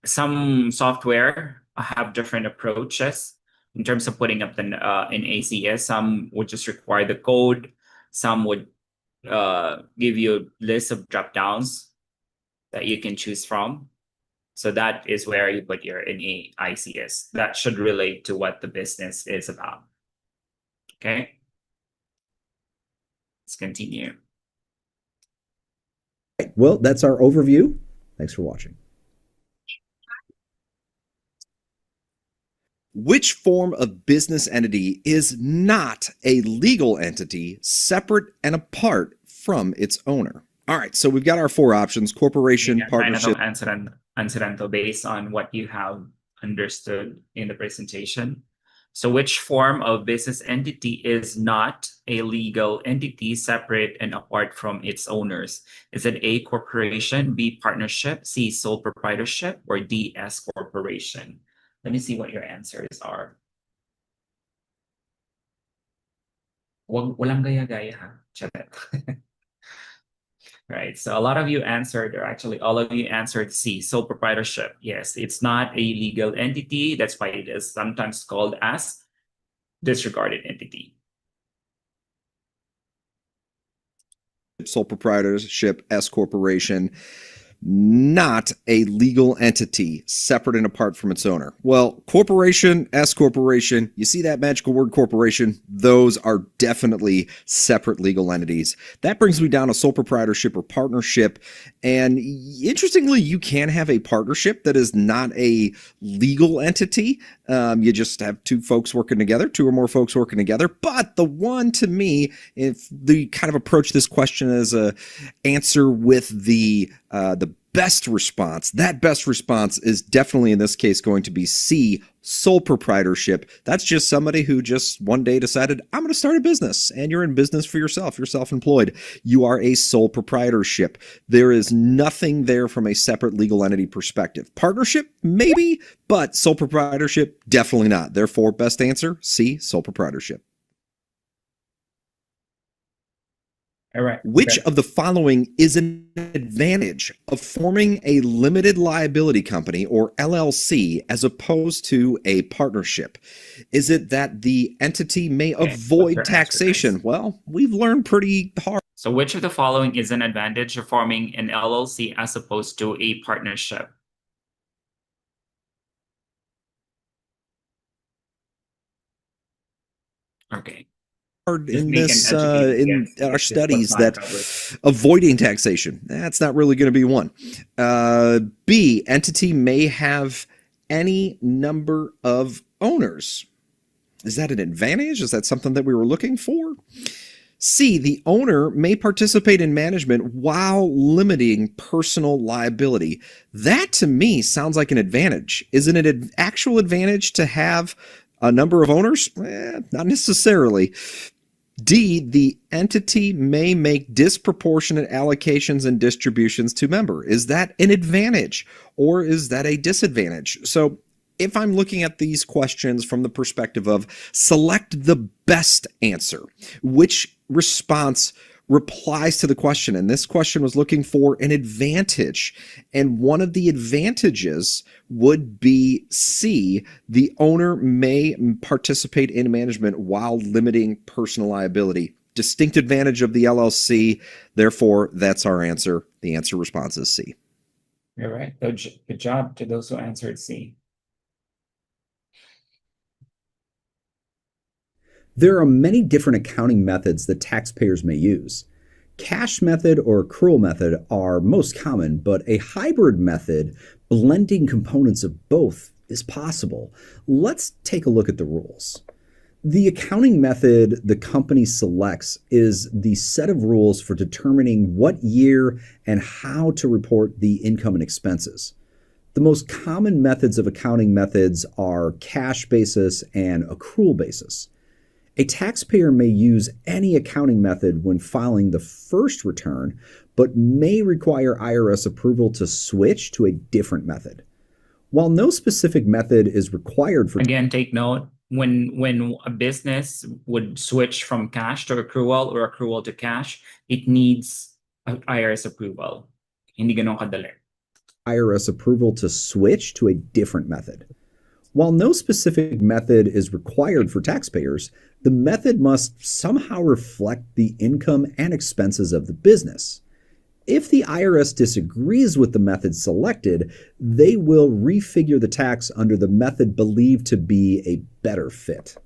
[SPEAKER 1] some software have different approaches in terms of putting up the in ACS. Some would just require the code. Some would give you a list of drop downs that you can choose from. So that is where you put your NEICS. That should relate to what the business is about. Okay. Let's continue.
[SPEAKER 4] Well, that's our overview. Thanks for watching. Which form of business entity is not a legal entity separate and apart from its owner? All right, so we've got our 4 options: corporation, partnership.
[SPEAKER 1] Answer based on what you have understood in the presentation. So which form of business entity is not a legal entity separate and apart from its owners? Is it A, corporation, B, partnership, C, sole proprietorship, or D, S corporation? Let me see what your answers are. Walang gaya-gaya ha. Charet. Right. So a lot of you answered, or actually all of you answered C, sole proprietorship. Yes, it's not a legal entity. That's why it is sometimes called as disregarded entity.
[SPEAKER 4] Sole proprietorship, S corporation, not a legal entity separate and apart from its owner. Well, corporation, S corporation, you see that magical word corporation, those are definitely separate legal entities. That brings me down to sole proprietorship or partnership. And interestingly, you can have a partnership that is not a legal entity. You just have two folks working together, two or more folks working together. But the one, to me, if they kind of approach this question as a answer with the best response, that best response is definitely in this case going to be C, sole proprietorship. That's just somebody who just one day decided, I'm going to start a business, and you're in business for yourself. You're self-employed. You are a sole proprietorship. There is nothing there from a separate legal entity perspective. Partnership, maybe, but sole proprietorship, definitely not. Therefore, best answer, C, sole proprietorship.
[SPEAKER 1] All right.
[SPEAKER 4] Which
[SPEAKER 1] Okay.
[SPEAKER 4] of the following is an advantage of forming a limited liability company or LLC as opposed to a partnership? Is it that the entity may
[SPEAKER 1] Okay, what's
[SPEAKER 4] avoid
[SPEAKER 1] your answer,
[SPEAKER 4] taxation?
[SPEAKER 1] guys?
[SPEAKER 4] Well, we've learned pretty hard
[SPEAKER 1] So which of the following is an advantage of forming an LLC as opposed to a partnership? Okay. Just
[SPEAKER 4] in
[SPEAKER 1] make an
[SPEAKER 4] this
[SPEAKER 1] educated
[SPEAKER 4] in
[SPEAKER 1] guess
[SPEAKER 4] our
[SPEAKER 1] if this was
[SPEAKER 4] studies
[SPEAKER 1] not
[SPEAKER 4] that
[SPEAKER 1] covered.
[SPEAKER 4] avoiding taxation, that's not really going to be one. B, entity may have any number of owners. Is that an advantage? Is that something that we were looking for? C, the owner may participate in management while limiting personal liability. That to me sounds like an advantage. Isn't it an actual advantage to have a number of owners? Not necessarily. D, the entity may make disproportionate allocations and distributions to member. Is that an advantage or is that a disadvantage? So if I'm looking at these questions from the perspective of select the best answer, which response replies to the question? And this question was looking for an advantage. And one of the advantages would be C, the owner may participate in management while limiting personal liability. Distinct advantage of the LLC. Therefore, that's our answer. The answer response is C.
[SPEAKER 1] All right. Good job to those who answered C.
[SPEAKER 5] There are many different accounting methods that taxpayers may use. Cash method or accrual method are most common, but a hybrid method, blending components of both, is possible. Let's take a look at the rules. The accounting method the company selects is the set of rules for determining what year and how to report the income and expenses. The most common methods of accounting methods are cash basis and accrual basis. A taxpayer may use any accounting method when filing the first return, but may require IRS approval to switch to a different method. While no specific method is required for
[SPEAKER 1] Again, take note, when a business would switch from cash to accrual or accrual to cash, it needs IRS approval. Hindi ganun kadali.
[SPEAKER 5] IRS approval to switch to a different method. While no specific method is required for taxpayers, the method must somehow reflect the income and expenses of the business. If the IRS disagrees with the method selected, they will refigure the tax under the method believed to be a better fit.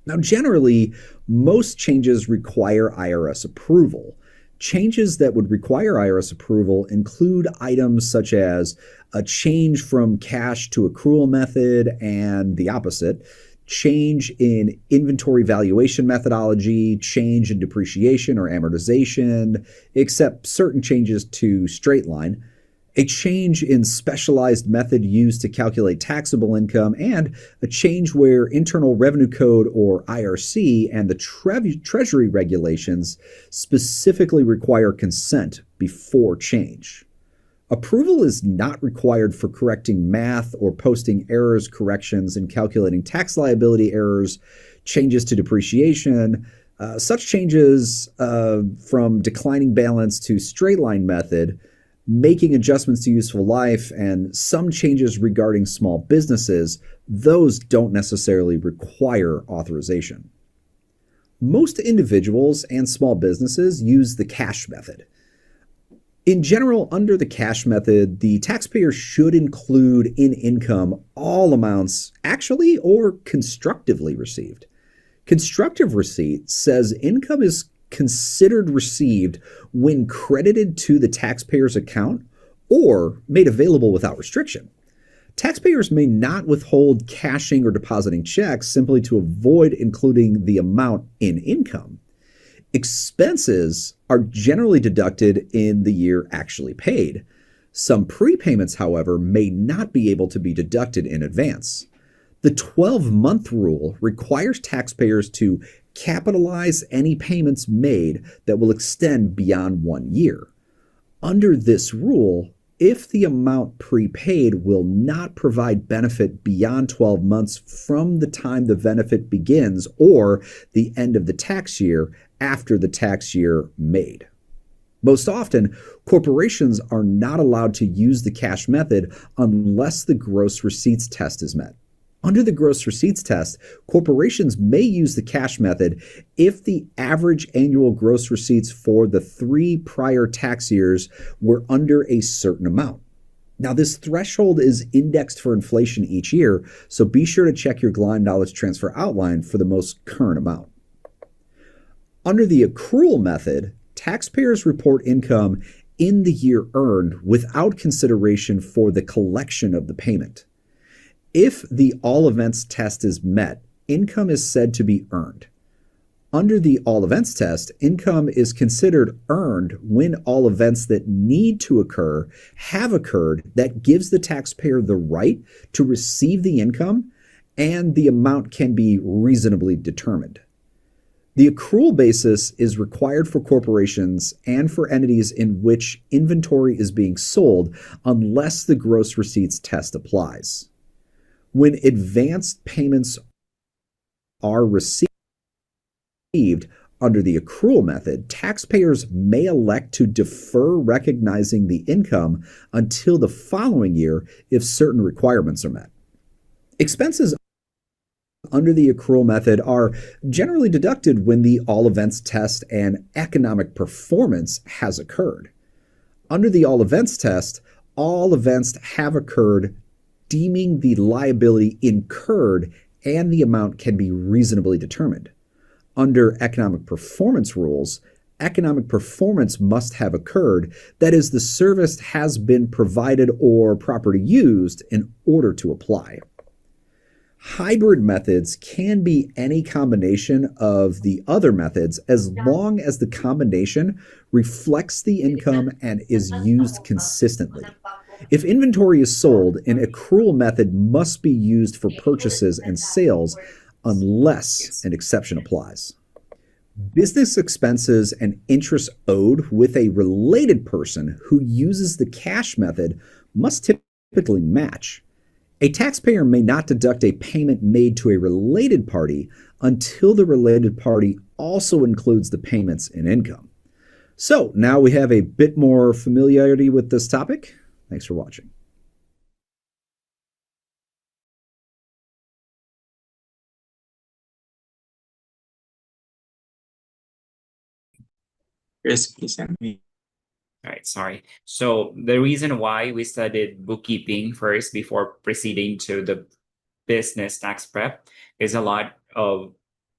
[SPEAKER 5] Now, generally, most changes require IRS approval. Changes that would require IRS approval include items such as a change from cash to accrual method and the opposite, change in inventory valuation methodology, change in depreciation or amortization, except certain changes to straight line, a change in specialized method used to calculate taxable income, and a change where Internal Revenue Code or IRC and the Treasury regulations specifically require consent before change. Approval is not required for correcting math or posting errors, corrections, and calculating tax liability errors, changes to depreciation. Such changes from declining balance to straight line method, making adjustments to useful life, and some changes regarding small businesses, those don't necessarily require authorization. Most individuals and small businesses use the cash method. In general, under the cash method, the taxpayer should include in income all amounts actually or constructively received. Constructive receipt says income is considered received when credited to the taxpayer's account or made available without restriction. Taxpayers may not withhold cashing or depositing checks simply to avoid including the amount in income. Expenses are generally deducted in the year actually paid. Some prepayments, however, may not be able to be deducted in advance. The 12-month rule requires taxpayers to capitalize any payments made that will extend beyond 1 year. Under this rule, if the amount prepaid will not provide benefit beyond 12 months from the time the benefit begins or the end of the tax year after the tax year made. Most often, corporations are not allowed to use the cash method unless the gross receipts test is met. Under the gross receipts test, corporations may use the cash method if the average annual gross receipts for the 3 prior tax years were under a certain amount. Now, this threshold is indexed for inflation each year, so be sure to check your Gleim Knowledge Transfer outline for the most current amount. Under the accrual method, taxpayers report income in the year earned without consideration for the collection of the payment. If the all events test is met, income is said to be earned. Under the all events test, income is considered earned when all events that need to occur have occurred that gives the taxpayer the right to receive the income, and the amount can be reasonably determined. The accrual basis is required for corporations and for entities in which inventory is being sold unless the gross receipts test applies. When advanced payments are received under the accrual method, taxpayers may elect to defer recognizing the income until the following year if certain requirements are met. Expenses under the accrual method are generally deducted when the all events test and economic performance has occurred. Under the all events test, all events have occurred, deeming the liability incurred, and the amount can be reasonably determined. Under economic performance rules, economic performance must have occurred, that is, the service has been provided or property used in order to apply. Hybrid methods can be any combination of the other methods as long as the combination reflects the income and is used consistently. If inventory is sold, an accrual method must be used for purchases and sales unless an exception applies. Business expenses and interest owed with a related person who uses the cash method must typically match. A taxpayer may not deduct a payment made to a related party until the related party also includes the payments in income. So now we have a bit more familiarity with this topic. Thanks for watching.
[SPEAKER 3] Chris, please send me.
[SPEAKER 1] All right, sorry. So the reason why we studied bookkeeping first before proceeding to the business tax prep is a lot of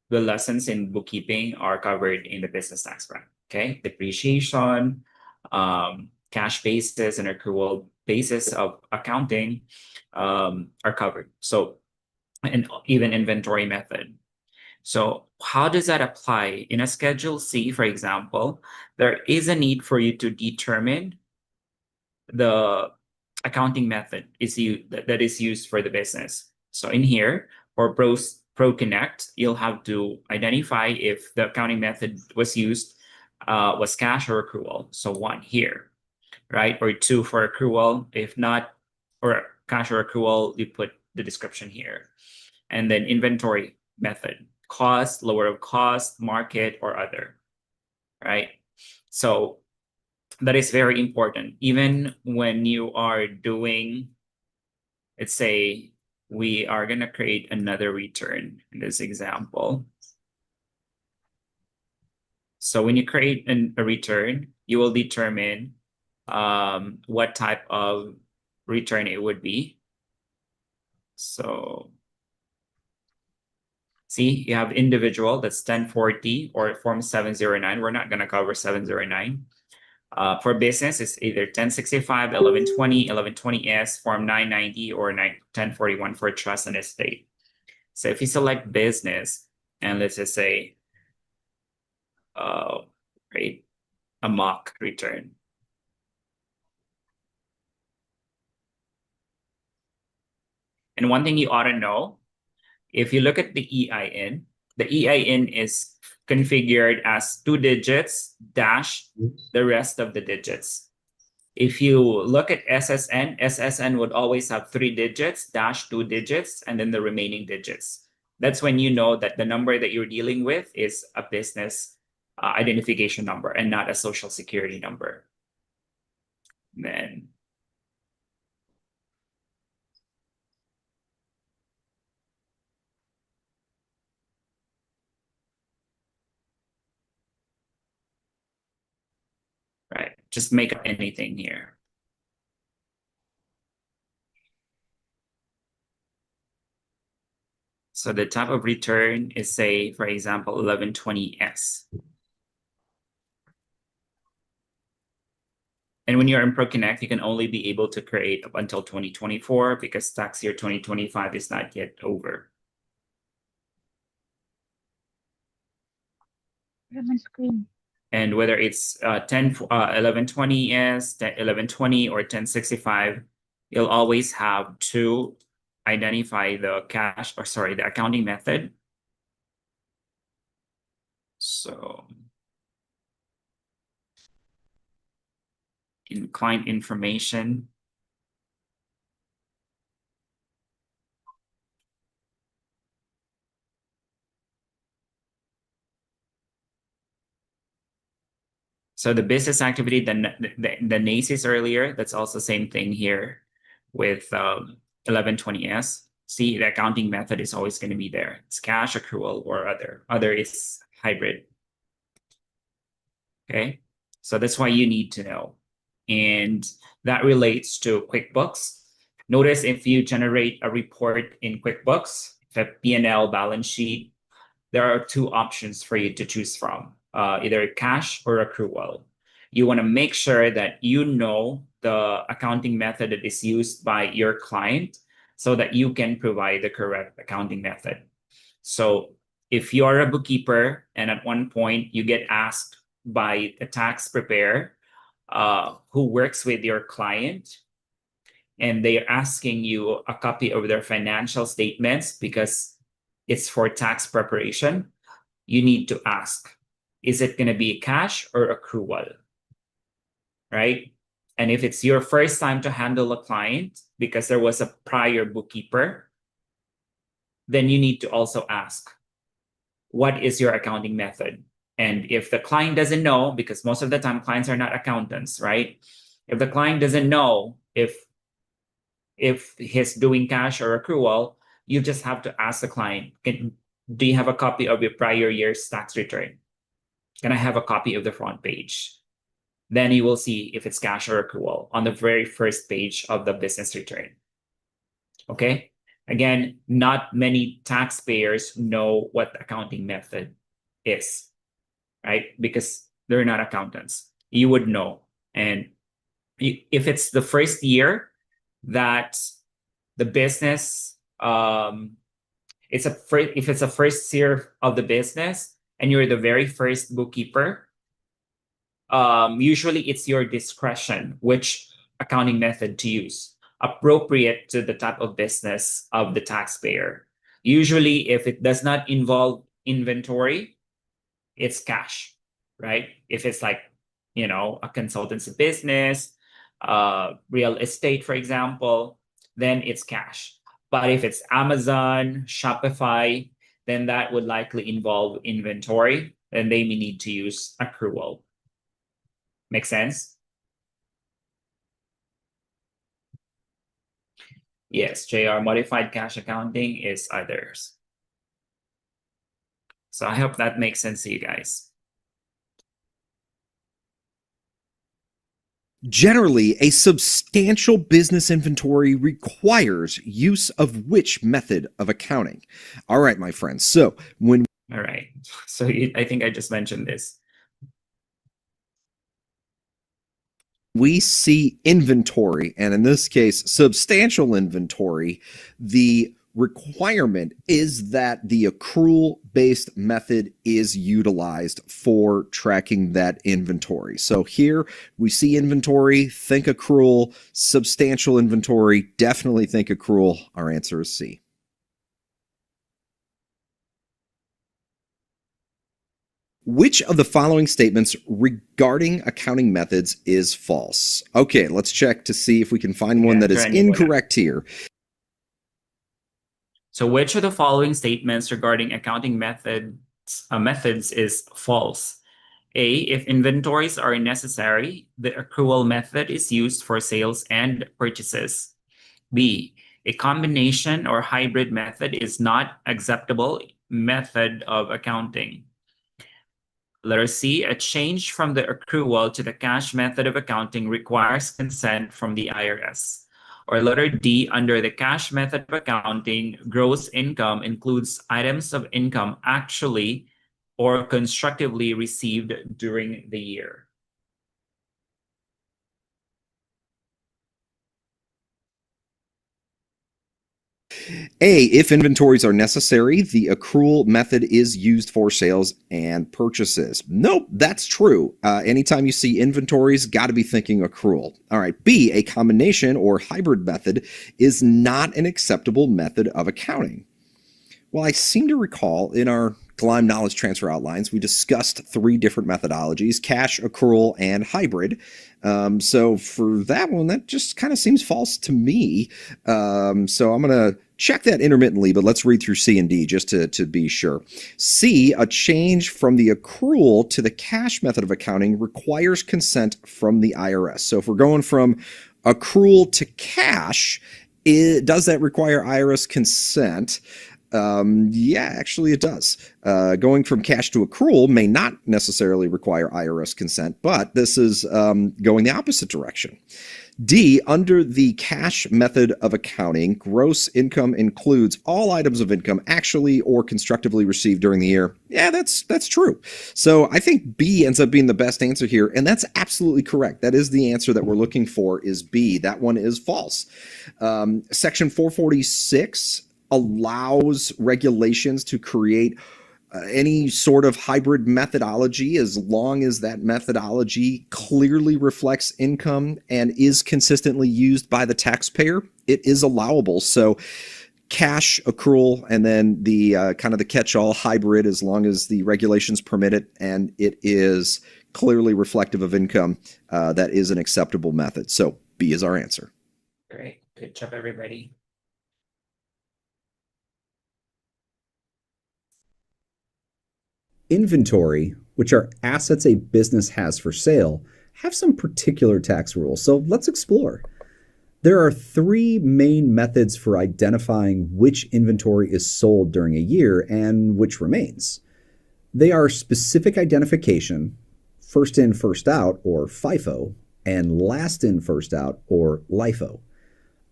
[SPEAKER 1] the lessons in bookkeeping are covered in the business tax prep. Okay, depreciation, cash basis, and accrual basis of accounting are covered. So, and even inventory method. So how does that apply? In a Schedule C, for example, there is a need for you to determine the accounting method that is used for the business. So in here, for Pro Connect, you'll have to identify if the accounting method was used was cash or accrual. So 1 here, right? Or 2 for accrual. If not, or cash or accrual, you put the description here. And then inventory method, cost, lower of cost, market, or other, right? So that is very important. Even when you are doing, let's say, we are going to create another return in this example. So when you create a return, you will determine what type of return it would be. So see, you have individual, that's 1040 or form 709. We're not going to cover 709. For business, it's either 1065, 1120, 1120S, form 990, or 1041 for trust and estate. So if you select business, and let's just say, create a mock return. And one thing you ought to know, if you look at the EIN is configured as 2 digits dash the rest of the digits. If you look at SSN would always have 3 digits dash 2 digits and then the remaining digits. That's when you know that the number that you're dealing with is a business identification number and not a social security number. Then right, just make up anything here. So the type of return is, say, for example, 1120S. And when you're in ProConnect, you can only be able to create up until 2024 because tax year 2025 is not yet over. And whether it's 1120S, 1120, or 1065, you'll always have to identify the the accounting method. So in client information, so the business activity, the NACEs earlier, that's also the same thing here with 1120S. See, the accounting method is always going to be there. It's cash, accrual, or other. Other is hybrid. Okay, so that's why you need to know. And that relates to QuickBooks. Notice if you generate a report in QuickBooks, the P&L balance sheet, there are 2 options for you to choose from, either cash or accrual. You want to make sure that you know the accounting method that is used by your client so that you can provide the correct accounting method. So if you're a bookkeeper and at one point you get asked by a tax preparer who works with your client, and they're asking you a copy of their financial statements because it's for tax preparation, you need to ask, is it going to be cash or accrual? Right? And if it's your first time to handle a client because there was a prior bookkeeper, then you need to also ask, what is your accounting method? And if the client doesn't know, because most of the time clients are not accountants, right? If the client doesn't know if he's doing cash or accrual, you just have to ask the client, do you have a copy of your prior year's tax return? Can I have a copy of the front page? Then you will see if it's cash or accrual on the very first page of the business return. Okay? Again, not many taxpayers know what the accounting method is, right? Because they're not accountants. You would know. And if it's the first year that the business, if it's a first year of the business and you're the very first bookkeeper, usually it's your discretion which accounting method to use, appropriate to the type of business of the taxpayer. Usually, if it does not involve inventory, it's cash, right? If it's like, a consultancy business, real estate, for example, then it's cash. But if it's Amazon, Shopify, then that would likely involve inventory, and they may need to use accrual. Make sense? Yes, JR, modified cash accounting is others. So I hope that makes sense to you guys.
[SPEAKER 4] Generally, a substantial business inventory requires use of which method of accounting? All right, my friends. So when
[SPEAKER 1] All right. So I think I just mentioned this.
[SPEAKER 4] we see inventory, and in this case, substantial inventory, the requirement is that the accrual-based method is utilized for tracking that inventory. So here we see inventory, think accrual, substantial inventory, definitely think accrual. Our answer is C. Which of the following statements regarding accounting methods is false? Okay, let's check to see if we can find one that is incorrect here.
[SPEAKER 1] So which of the following statements regarding accounting methods is false? A, if inventories are necessary, the accrual method is used for sales and purchases. B, a combination or hybrid method is not acceptable method of accounting. Letter C, a change from the accrual to the cash method of accounting requires consent from the IRS. Or letter D, under the cash method of accounting, gross income includes items of income actually or constructively received during the year.
[SPEAKER 4] A, if inventories are necessary, the accrual method is used for sales and purchases. Nope, that's true. Anytime you see inventories, got to be thinking accrual. All right. B, a combination or hybrid method is not an acceptable method of accounting. Well, I seem to recall in our Gleim Knowledge Transfer Outlines, we discussed 3 different methodologies: cash, accrual, and hybrid. So for that one, that just kind of seems false to me. So I'm going to check that intermittently, but let's read through C and D just to be sure. C, a change from the accrual to the cash method of accounting requires consent from the IRS. So if we're going from accrual to cash, does that require IRS consent? Yeah, actually it does. Going from cash to accrual may not necessarily require IRS consent, but this is going the opposite direction. D, under the cash method of accounting, gross income includes all items of income actually or constructively received during the year. Yeah, that's true. So I think B ends up being the best answer here, and that's absolutely correct. That is the answer that we're looking for, is B. That one is false. Section 446 allows regulations to create any sort of hybrid methodology as long as that methodology clearly reflects income and is consistently used by the taxpayer. It is allowable. So cash, accrual, and then the kind of the catch-all hybrid, as long as the regulations permit it and it is clearly reflective of income, that is an acceptable method. So B is our answer.
[SPEAKER 1] Great. Good job, everybody.
[SPEAKER 5] Inventory, which are assets a business has for sale, have some particular tax rules, so let's explore. There are 3 main methods for identifying which inventory is sold during a year and which remains. They are specific identification, first in, first out, or FIFO, and last in, first out, or LIFO.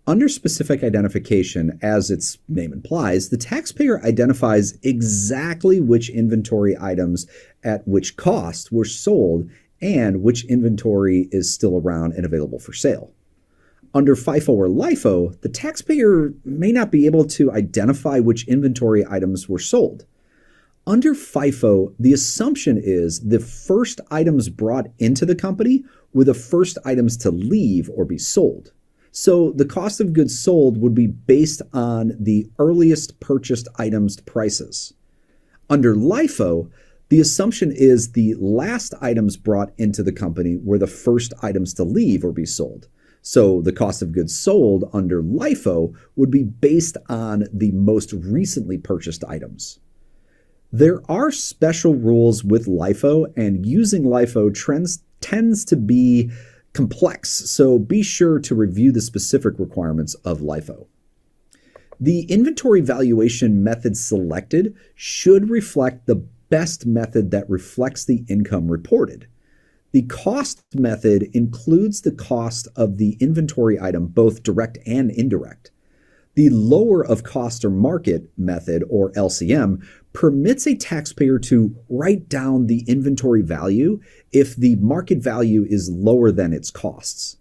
[SPEAKER 5] Under specific identification, as its name implies, the taxpayer identifies exactly which inventory items at which cost were sold and which inventory is still around and available for sale. Under FIFO or LIFO, the taxpayer may not be able to identify which inventory items were sold. Under FIFO, the assumption is the first items brought into the company with the first items to leave or be sold. So the cost of goods sold would be based on the earliest purchased items' prices. Under LIFO, the assumption is the last items brought into the company were the first items to leave or be sold. So the cost of goods sold under LIFO would be based on the most recently purchased items. There are special rules with LIFO, and using LIFO tends to be complex, so be sure to review the specific requirements of LIFO. The inventory valuation method selected should reflect the best method that reflects the income reported. The cost method includes the cost of the inventory item, both direct and indirect. The lower of cost or market method, or LCM, permits a taxpayer to write down the inventory value if the market value is lower than its costs.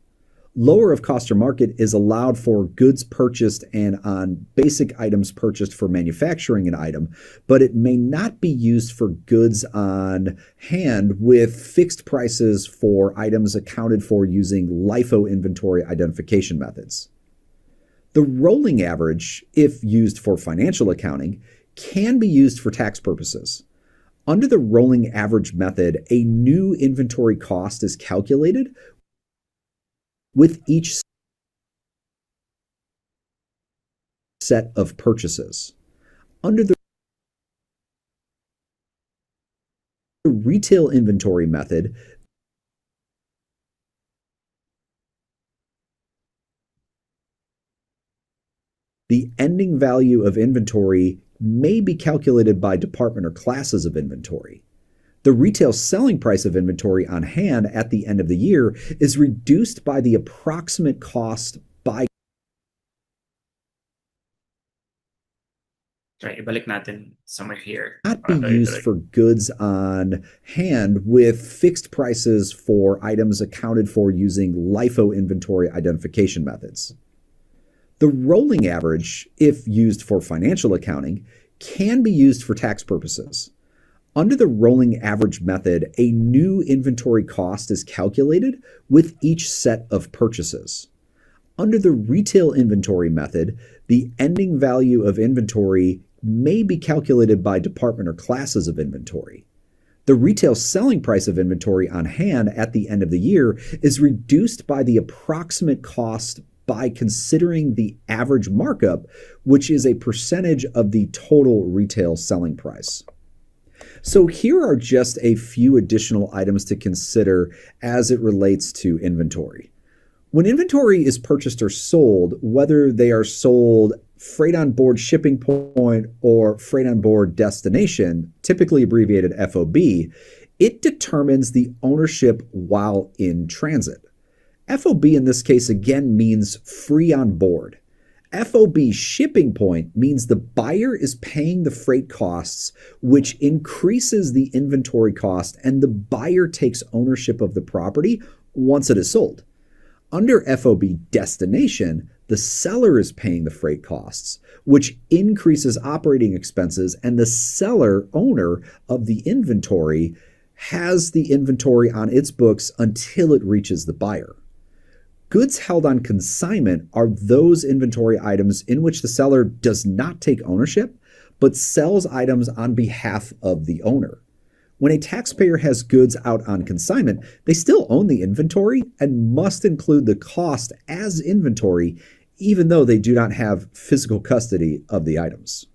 [SPEAKER 5] Lower of cost or market is allowed for goods purchased and on basic items purchased for manufacturing an item, but it may not be used for goods on hand with fixed prices for items accounted for using LIFO inventory identification methods. The rolling average, if used for financial accounting, can be used for tax purposes. Under the rolling average method, a new inventory cost is calculated with each set of purchases. Under the retail inventory method, the ending value of inventory may be calculated by department or classes of inventory. The retail selling price of inventory on hand at the end of the year is reduced by the approximate cost by.
[SPEAKER 1] Right, ibalik natin somewhere here.
[SPEAKER 5] Not be used for goods on hand with fixed prices for items accounted for using LIFO inventory identification methods. The rolling average, if used for financial accounting, can be used for tax purposes. Under the rolling average method, a new inventory cost is calculated with each set of purchases. Under the retail inventory method, the ending value of inventory may be calculated by department or classes of inventory. The retail selling price of inventory on hand at the end of the year is reduced by the approximate cost by considering the average markup, which is a percentage of the total retail selling price. So here are just a few additional items to consider as it relates to inventory. When inventory is purchased or sold, whether they are sold freight on board shipping point or freight on board destination, typically abbreviated FOB, it determines the ownership while in transit. FOB in this case again means free on board. FOB shipping point means the buyer is paying the freight costs, which increases the inventory cost, and the buyer takes ownership of the property once it is sold. Under FOB destination, the seller is paying the freight costs, which increases operating expenses, and the seller, owner of the inventory, has the inventory on its books until it reaches the buyer. Goods held on consignment are those inventory items in which the seller does not take ownership, but sells items on behalf of the owner. When a taxpayer has goods out on consignment, they still own the inventory and must include the cost as inventory, even though they do not have physical custody of the items.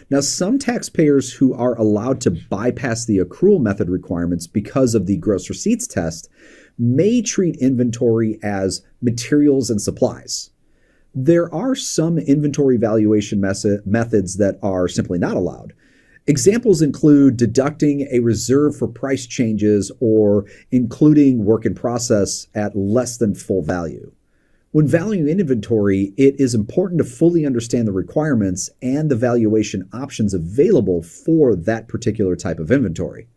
[SPEAKER 5] Now, some taxpayers who are allowed to bypass the accrual method requirements because of the gross receipts test may treat inventory as materials and supplies. There are some inventory valuation methods that are simply not allowed. Examples include deducting a reserve for price changes or including work in process at less than full value. When valuing inventory, it is important to fully understand the requirements and the valuation options available for that particular type of inventory.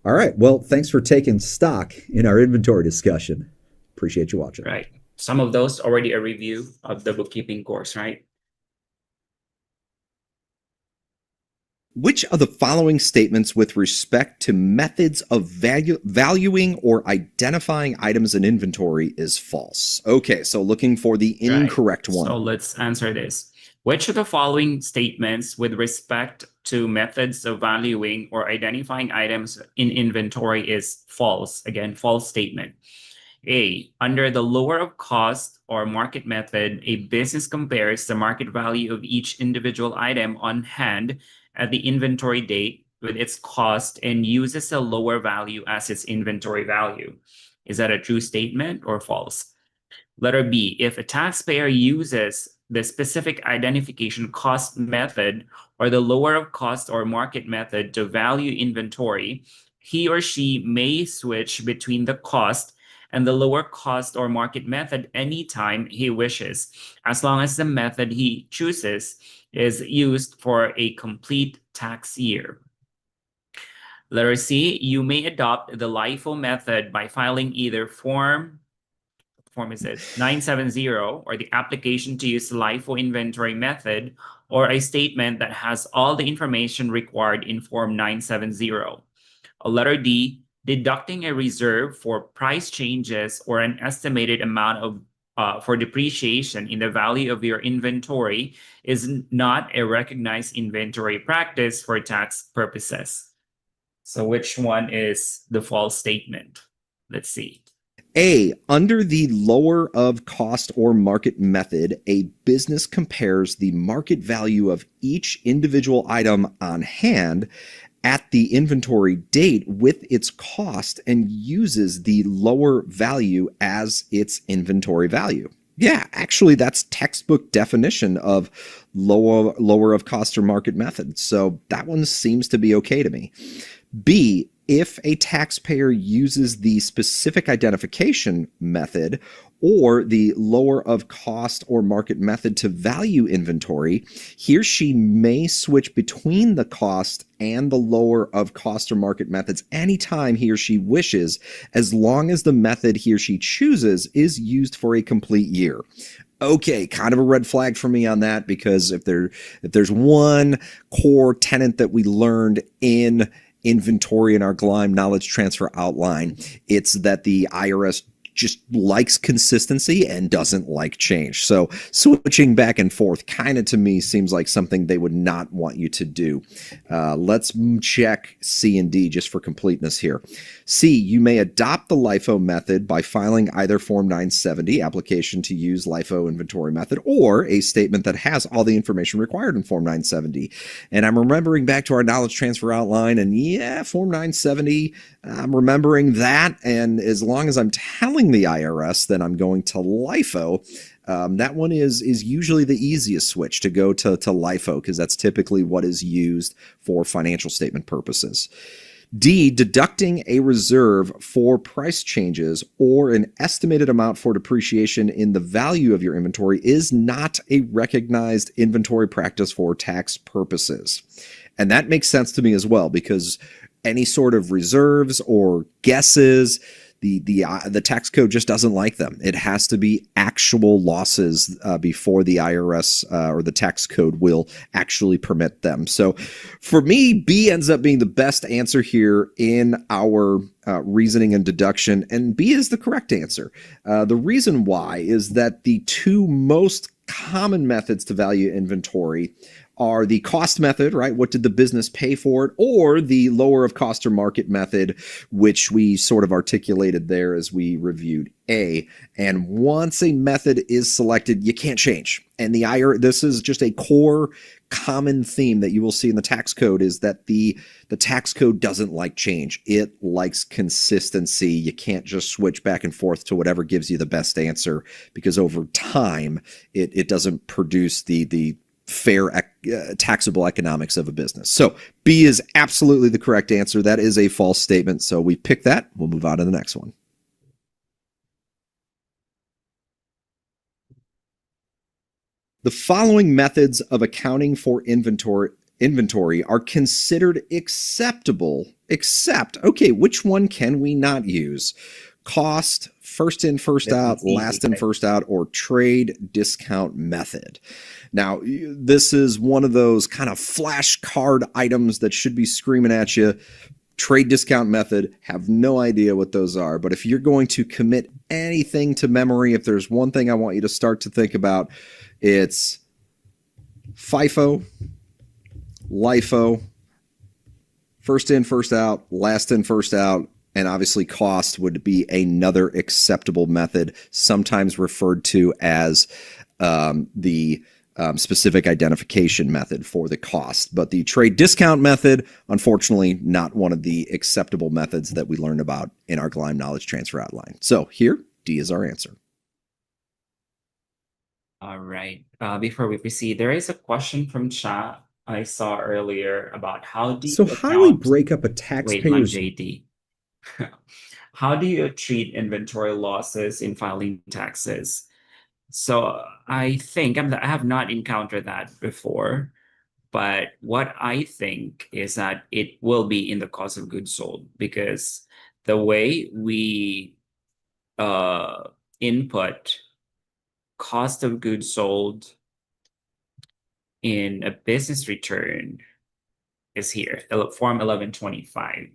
[SPEAKER 5] All right, well, thanks for taking stock in our inventory discussion. Appreciate you watching.
[SPEAKER 1] Right. Some of those already a review of the bookkeeping course, right?
[SPEAKER 4] Which of the following statements with respect to methods of valuing or identifying items in inventory is false? Okay, so looking for the incorrect one.
[SPEAKER 1] So let's answer this. Which of the following statements with respect to methods of valuing or identifying items in inventory is false? Again, false statement. A, under the lower of cost or market method, a business compares the market value of each individual item on hand at the inventory date with its cost and uses a lower value as its inventory value. Is that a true statement or false? Letter B, if a taxpayer uses the specific identification cost method or the lower of cost or market method to value inventory, he or she may switch between the cost and the lower cost or market method anytime he wishes, as long as the method he chooses is used for a complete tax year. Letter C, you may adopt the LIFO method by filing either form 970 or the application to use the LIFO inventory method or a statement that has all the information required in Form 970. Letter D, deducting a reserve for price changes or an estimated amount of for depreciation in the value of your inventory is not a recognized inventory practice for tax purposes. So which one is the false statement? Let's see.
[SPEAKER 4] A, under the lower of cost or market method, a business compares the market value of each individual item on hand at the inventory date with its cost and uses the lower value as its inventory value. Yeah, actually, that's textbook definition of lower of cost or market method. So that one seems to be okay to me. B, if a taxpayer uses the specific identification method or the lower of cost or market method to value inventory, he or she may switch between the cost and the lower of cost or market methods anytime he or she wishes, as long as the method he or she chooses is used for a complete year. Okay, kind of a red flag for me on that, because if there's one core tenet that we learned in inventory in our GLIME knowledge transfer outline, it's that the IRS just likes consistency and doesn't like change. So switching back and forth kind of to me seems like something they would not want you to do. Let's check C and D just for completeness here. C, you may adopt the LIFO method by filing either Form 970, application to use LIFO inventory method, or a statement that has all the information required in Form 970. And I'm remembering back to our knowledge transfer outline, and yeah, Form 970, I'm remembering that, and as long as I'm telling the IRS that I'm going to LIFO, that one is usually the easiest switch to go to LIFO, because that's typically what is used for financial statement purposes. D, deducting a reserve for price changes or an estimated amount for depreciation in the value of your inventory is not a recognized inventory practice for tax purposes. And that makes sense to me as well, because any sort of reserves or guesses, the tax code just doesn't like them. It has to be actual losses before the IRS or the tax code will actually permit them. So for me, B ends up being the best answer here in our reasoning and deduction, and B is the correct answer. The reason why is that the two most common methods to value inventory are the cost method, right? What did the business pay for it? Or the lower of cost or market method, which we sort of articulated there as we reviewed A. And once a method is selected, you can't change. And this is just a core common theme that you will see in the tax code, is that the tax code doesn't like change. It likes consistency. You can't just switch back and forth to whatever gives you the best answer, because over time, it doesn't produce the fair taxable economics of a business. So B is absolutely the correct answer. That is a false statement. So we pick that. We'll move on to the next one. The following methods of accounting for inventory are considered acceptable, except, okay, which one can we not use? cost, first in, first
[SPEAKER 1] This
[SPEAKER 4] out,
[SPEAKER 1] one's easy,
[SPEAKER 4] last in,
[SPEAKER 1] right?
[SPEAKER 4] first out, or trade discount method. Now, this is one of those kind of flashcard items that should be screaming at you. Trade discount method, have no idea what those are. But if you're going to commit anything to memory, if there's one thing I want you to start to think about, it's FIFO, LIFO, first in, first out, last in, first out, and obviously cost would be another acceptable method, sometimes referred to as the specific identification method for the cost. But the trade discount method, unfortunately, not one of the acceptable methods that we learned about in our Gleim Knowledge Transfer Outline. So here, D is our answer.
[SPEAKER 1] All right. Before we proceed, there is a question from chat I saw earlier about how do
[SPEAKER 4] So
[SPEAKER 1] you
[SPEAKER 4] how do we
[SPEAKER 1] account.
[SPEAKER 4] break up a
[SPEAKER 1] Wait,
[SPEAKER 4] taxpayer's...
[SPEAKER 1] JD. How do you treat inventory losses in filing taxes? So I think I have not encountered that before, but what I think is that it will be in the cost of goods sold, because the way we input cost of goods sold in a business return is here, Form 1125.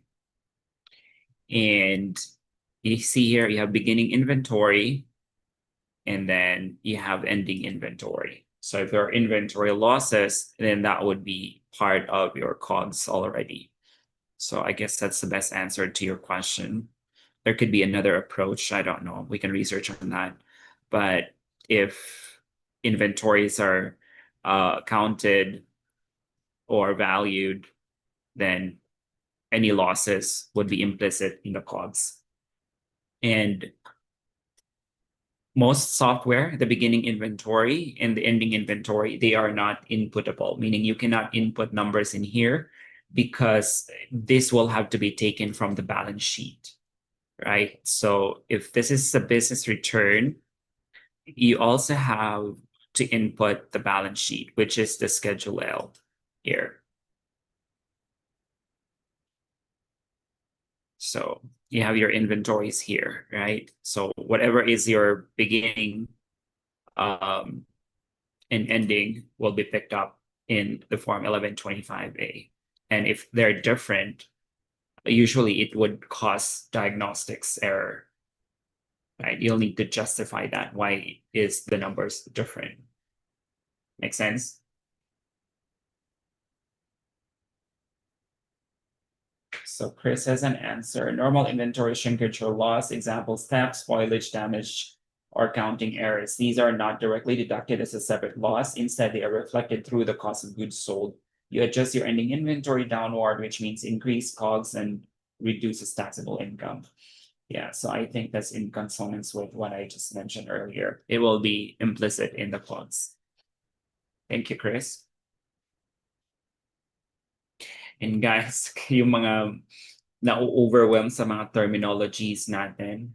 [SPEAKER 1] And you see here, you have beginning inventory, and then you have ending inventory. So if there are inventory losses, then that would be part of your COGS already. So I guess that's the best answer to your question. There could be another approach. I don't know. We can research on that. But if inventories are counted or valued, then any losses would be implicit in the COGS. And most software, the beginning inventory and the ending inventory, they are not inputable, meaning you cannot input numbers in here because this will have to be taken from the balance sheet, right? So if this is a business return, you also have to input the balance sheet, which is the Schedule L here. So you have your inventories here, right? So whatever is your beginning and ending will be picked up in the Form 1125A. And if they're different, usually it would cause diagnostics error, right? You'll need to justify that. Why is the numbers different? Make sense? So Chris has an answer. Normal inventory shrinkage or loss, examples, theft, spoilage, damage, or counting errors. These are not directly deducted as a separate loss. Instead, they are reflected through the cost of goods sold. You adjust your ending inventory downward, which means increased COGS and reduces taxable income. Yeah, so I think that's in consonance with what I just mentioned earlier. It will be implicit in the COGS. Thank you, Chris. And guys, yung mga na-overwhelm sa mga terminologies natin,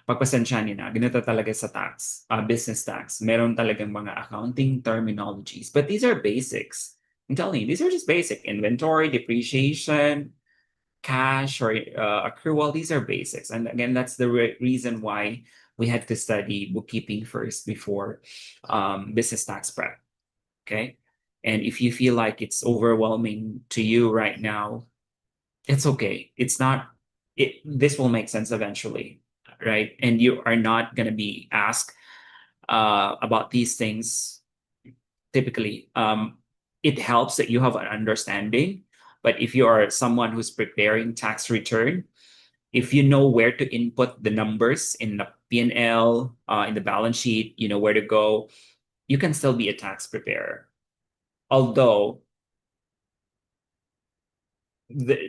[SPEAKER 1] pagpasensya niyo na, ganito talaga sa tax, business tax. Meron talagang mga accounting terminologies. But these are basics. I'm telling you, these are just basic. Inventory, depreciation, cash, or accrual, these are basics. And again, that's the reason why we had to study bookkeeping first before business tax prep. Okay? And if you feel like it's overwhelming to you right now, it's okay. It's not, this will make sense eventually, right? And you are not going to be asked about these things typically. It helps that you have an understanding, but if you are someone who's preparing tax return, if you know where to input the numbers in the P&L, in the balance sheet, you know where to go, you can still be a tax preparer. Although there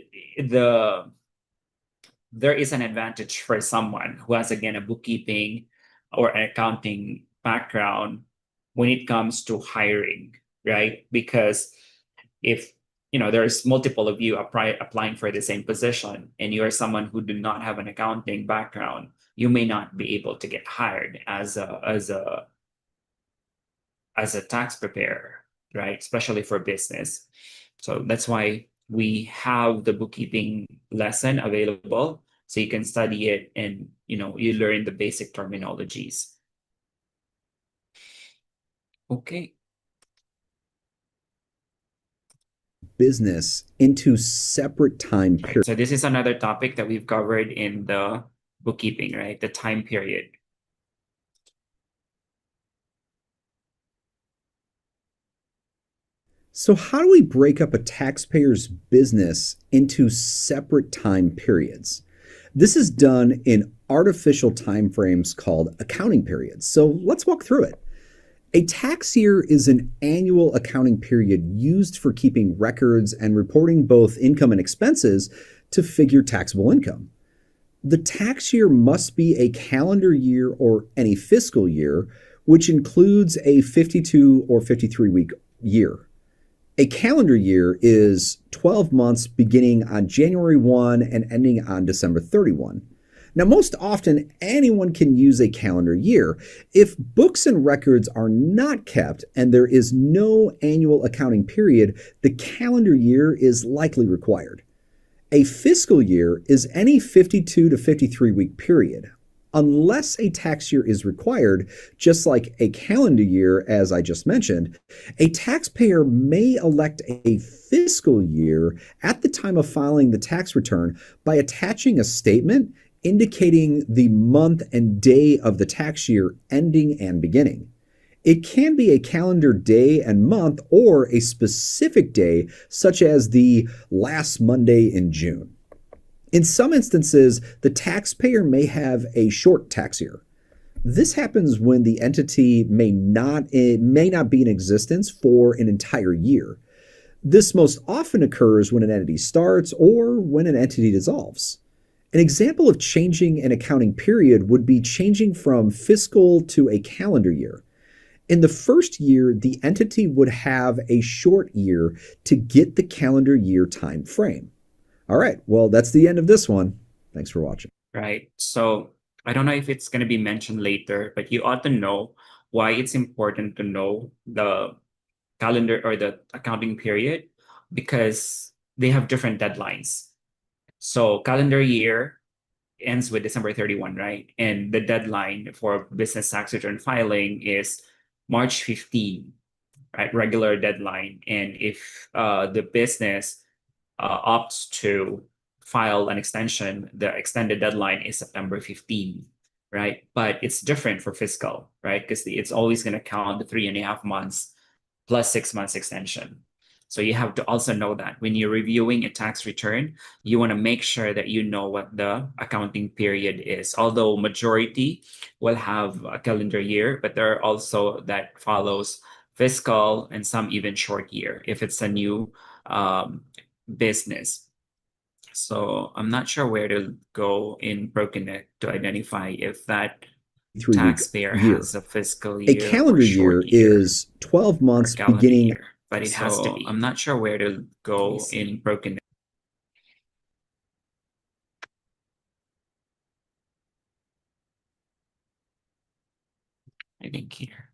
[SPEAKER 1] is an advantage for someone who has, again, a bookkeeping or an accounting background when it comes to hiring, right? Because if there's multiple of you applying for the same position and you are someone who do not have an accounting background, you may not be able to get hired as a tax preparer, right? Especially for business. So that's why we have the bookkeeping lesson available so you can study it and you learn the basic terminologies. Okay.
[SPEAKER 5] Business into separate time
[SPEAKER 1] Right.
[SPEAKER 5] periods.
[SPEAKER 1] So this is another topic that we've covered in the bookkeeping, right? The time period.
[SPEAKER 5] So, how do we break up a taxpayer's business into separate time periods? This is done in artificial timeframes called accounting periods. So, let's walk through it. A tax year is an annual accounting period used for keeping records and reporting both income and expenses to figure taxable income. The tax year must be a calendar year or any fiscal year, which includes a 52 or 53 week year. A calendar year is 12 months beginning on January 1 and ending on December 31. Now, most often, anyone can use a calendar year. If books and records are not kept and there is no annual accounting period, the calendar year is likely required. A fiscal year is any 52 to 53 week period. Unless a tax year is required, just like a calendar year, as I just mentioned, a taxpayer may elect a fiscal year at the time of filing the tax return by attaching a statement indicating the month and day of the tax year ending and beginning. It can be a calendar day and month or a specific day, such as the last Monday in June. In some instances, the taxpayer may have a short tax year. This happens when the entity may not be in existence for an entire year. This most often occurs when an entity starts or when an entity dissolves. An example of changing an accounting period would be changing from fiscal to a calendar year. In the first year, the entity would have a short year to get the calendar year time frame. All right, well, that's the end of this one. Thanks for watching.
[SPEAKER 1] Right. So I don't know if it's going to be mentioned later, but you ought to know why it's important to know the calendar or the accounting period, because they have different deadlines. So calendar year ends with December 31, right? And the deadline for business tax return filing is March 15, right? Regular deadline. And if the business opts to file an extension, the extended deadline is September 15, right? But it's different for fiscal, right? Because it's always going to count the 3.5 months plus 6 months extension. So you have to also know that when you're reviewing a tax return, you want to make sure that you know what the accounting period is. Although majority will have a calendar year, but there are also that follows fiscal and some even short year if it's a new business. So I'm not sure where to go in BrokenNet to identify if that
[SPEAKER 5] 3-week
[SPEAKER 1] taxpayer
[SPEAKER 5] year.
[SPEAKER 1] has a fiscal
[SPEAKER 5] A
[SPEAKER 1] year
[SPEAKER 5] calendar
[SPEAKER 1] or
[SPEAKER 5] year
[SPEAKER 1] short year
[SPEAKER 5] is 12
[SPEAKER 1] or
[SPEAKER 5] months
[SPEAKER 1] calendar
[SPEAKER 5] beginning.
[SPEAKER 1] year, but it has to be. I'm not sure where to go in BrokenNet. I think here.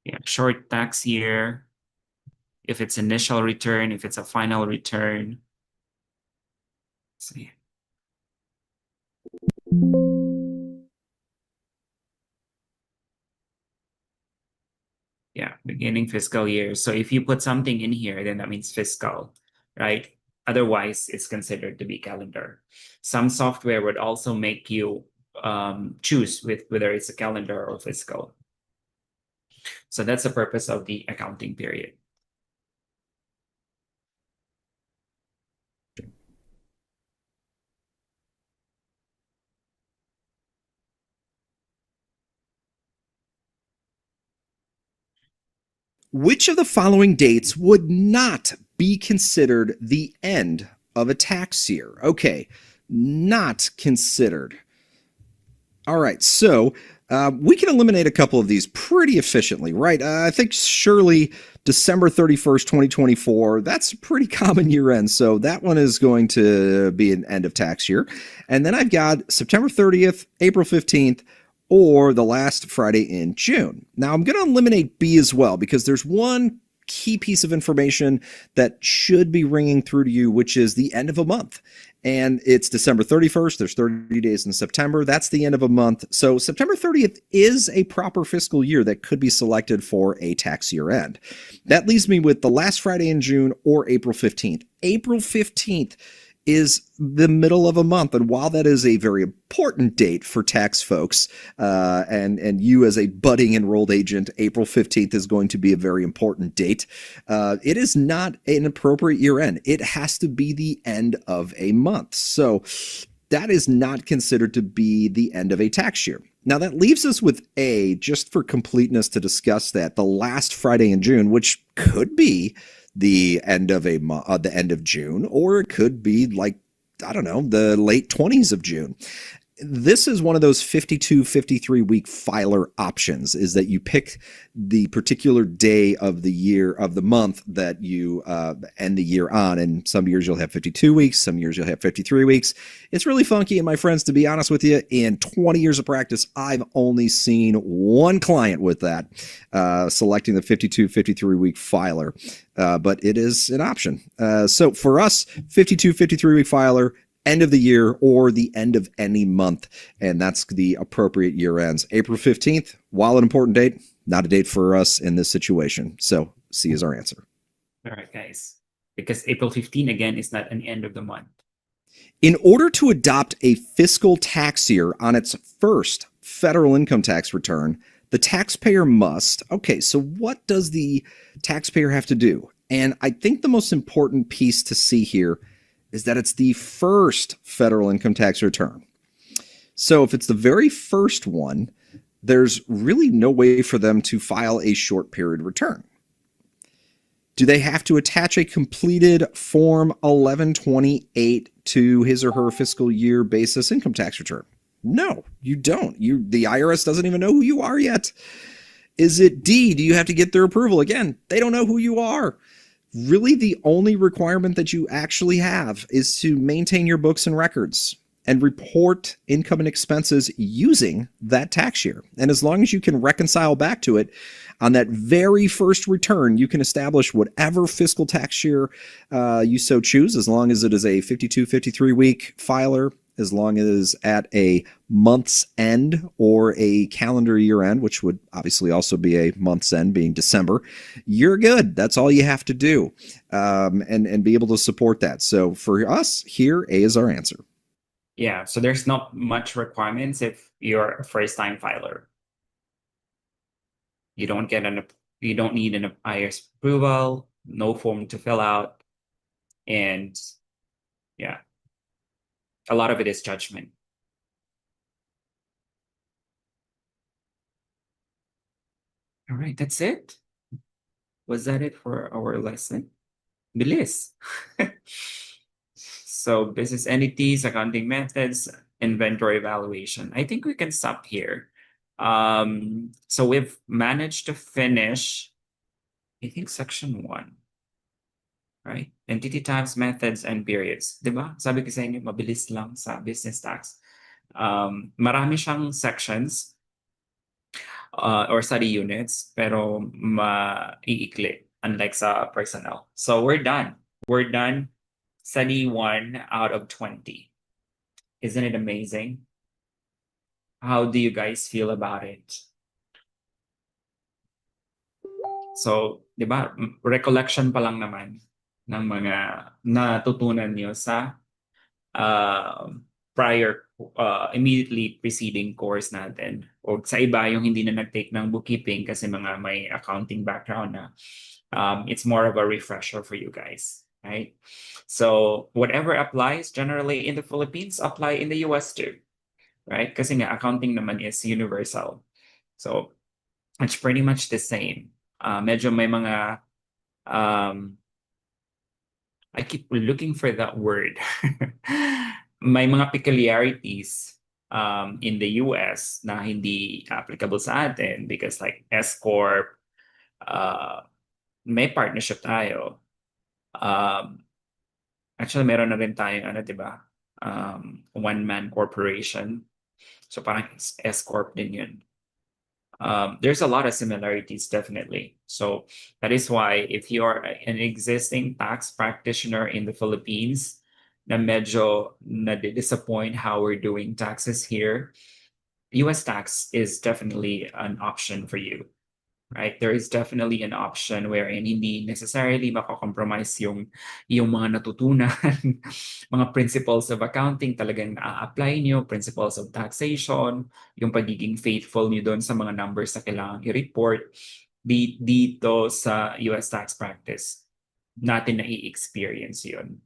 [SPEAKER 1] Yeah, short tax year, if it's initial return, if it's a final return. Let's see. Yeah, beginning fiscal year. So if you put something in here, then that means fiscal, right? Otherwise, it's considered to be calendar. Some software would also make you choose with whether it's a calendar or fiscal. So that's the purpose of the accounting period.
[SPEAKER 4] Which of the following dates would not be considered the end of a tax year? Okay, not considered. All right, so We can eliminate a couple of these pretty efficiently, right? I think surely December 31st, 2024, that's a pretty common year end. So that one is going to be an end of tax year. And then I've got September 30th, April 15th, or the last Friday in June. Now I'm going to eliminate B as well because there's one key piece of information that should be ringing through to you, which is the end of a month. And it's December 31st. There's 30 days in September. That's the end of a month. So September 30th is a proper fiscal year that could be selected for a tax year end. That leaves me with the last Friday in June or April 15th. April 15th is the middle of a month. And while that is a very important date for tax folks, and you as a budding enrolled agent, April 15th is going to be a very important date. It is not an appropriate year end. It has to be the end of a month. So that is not considered to be the end of a tax year. Now that leaves us with A, just for completeness to discuss that, the last Friday in June, which could be the end of the end of June, or it could be like, I don't know, the late 20s of June. This is one of those 52, 53 week filer options, is that you pick the particular day of the year, of the month that you end the year on. And some years you'll have 52 weeks, some years you'll have 53 weeks. It's really funky. And my friends, to be honest with you, in 20 years of practice, I've only seen one client with that, selecting the 52, 53 week filer. But it is an option. So for us, 52, 53 week filer, end of the year or the end of any month. And that's the appropriate year ends. April 15th, while an important date, not a date for us in this situation. So C is our answer.
[SPEAKER 1] All right, guys. Because April 15 again is not an end of the month.
[SPEAKER 4] In order to adopt a fiscal tax year on its first federal income tax return, the taxpayer must, okay, so what does the taxpayer have to do? And I think the most important piece to see here is that it's the first federal income tax return. So if it's the very first one, there's really no way for them to file a short period return. Do they have to attach a completed Form 1128 to his or her fiscal year basis income tax return? No, you don't. The IRS doesn't even know who you are yet. Is it D? Do you have to get their approval? Again, they don't know who you are. Really, the only requirement that you actually have is to maintain your books and records and report income and expenses using that tax year. And as long as you can reconcile back to it on that very first return, you can establish whatever fiscal tax year you so choose, as long as it is a 52, 53 week filer, as long as at a month's end or a calendar year end, which would obviously also be a month's end being December, you're good. That's all you have to do, and be able to support that. So for us here, A is our answer.
[SPEAKER 1] Yeah, so there's not much requirements if you're a first-time filer. You don't need an IRS approval, no form to fill out, and yeah, a lot of it is judgment. All right, that's it. Was that it for our lesson? Bilis. So business entities, accounting methods, inventory evaluation. I think we can stop here. So we've managed to finish, I think, section 1. Right? Entity types, methods, and periods. Diba? Sabi ko sa inyo, mabilis lang sa business tax. Marami siyang sections or study units, pero maiikli, unlike sa personnel. So we're done. We're done. Study 1 out of 20. Isn't it amazing? How do you guys feel about it? So, di ba, recollection pa lang naman ng mga natutunan niyo sa prior, immediately preceding course natin. O sa iba, yung hindi na nag-take ng bookkeeping kasi mga may accounting background na, it's more of a refresher for you guys, right? So, whatever applies generally in the Philippines, apply in the US too, right? Kasi nga, accounting naman is universal. So, it's pretty much the same. Medyo may mga, I keep looking for that word. May mga peculiarities in the US na hindi applicable sa atin because like S Corp, may partnership tayo. Actually, meron na rin tayong ano, 'di ba? One-man corporation. So parang S Corp din yun. There's a lot of similarities, definitely. So that is why if you're an existing tax practitioner in the Philippines na medyo na-disappoint how we're doing taxes here, US tax is definitely an option for you, right? There is definitely an option wherein hindi necessarily makakompromise yung mga natutunan, mga principles of accounting talagang apply nyo, principles of taxation, yung pagiging faithful nyo doon sa mga numbers na kailangan i-report dito sa US tax practice. Natin na i-experience yun.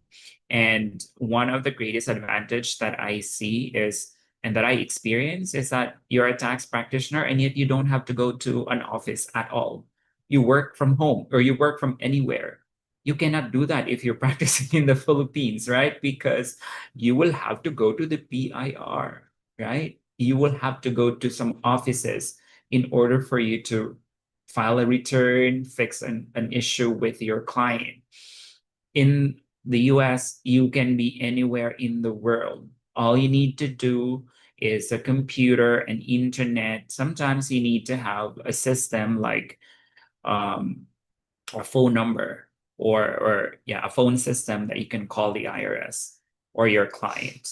[SPEAKER 1] And one of the greatest advantage that I see is and that I experience is that you're a tax practitioner and yet you don't have to go to an office at all. You work from home or you work from anywhere. You cannot do that if you're practicing in the Philippines, right? Because you will have to go to the PIR, right? You will have to go to some offices in order for you to file a return, fix an issue with your client. In the US, you can be anywhere in the world. All you need to do is a computer and internet. Sometimes you need to have a system like a phone number or a phone system that you can call the IRS or your client.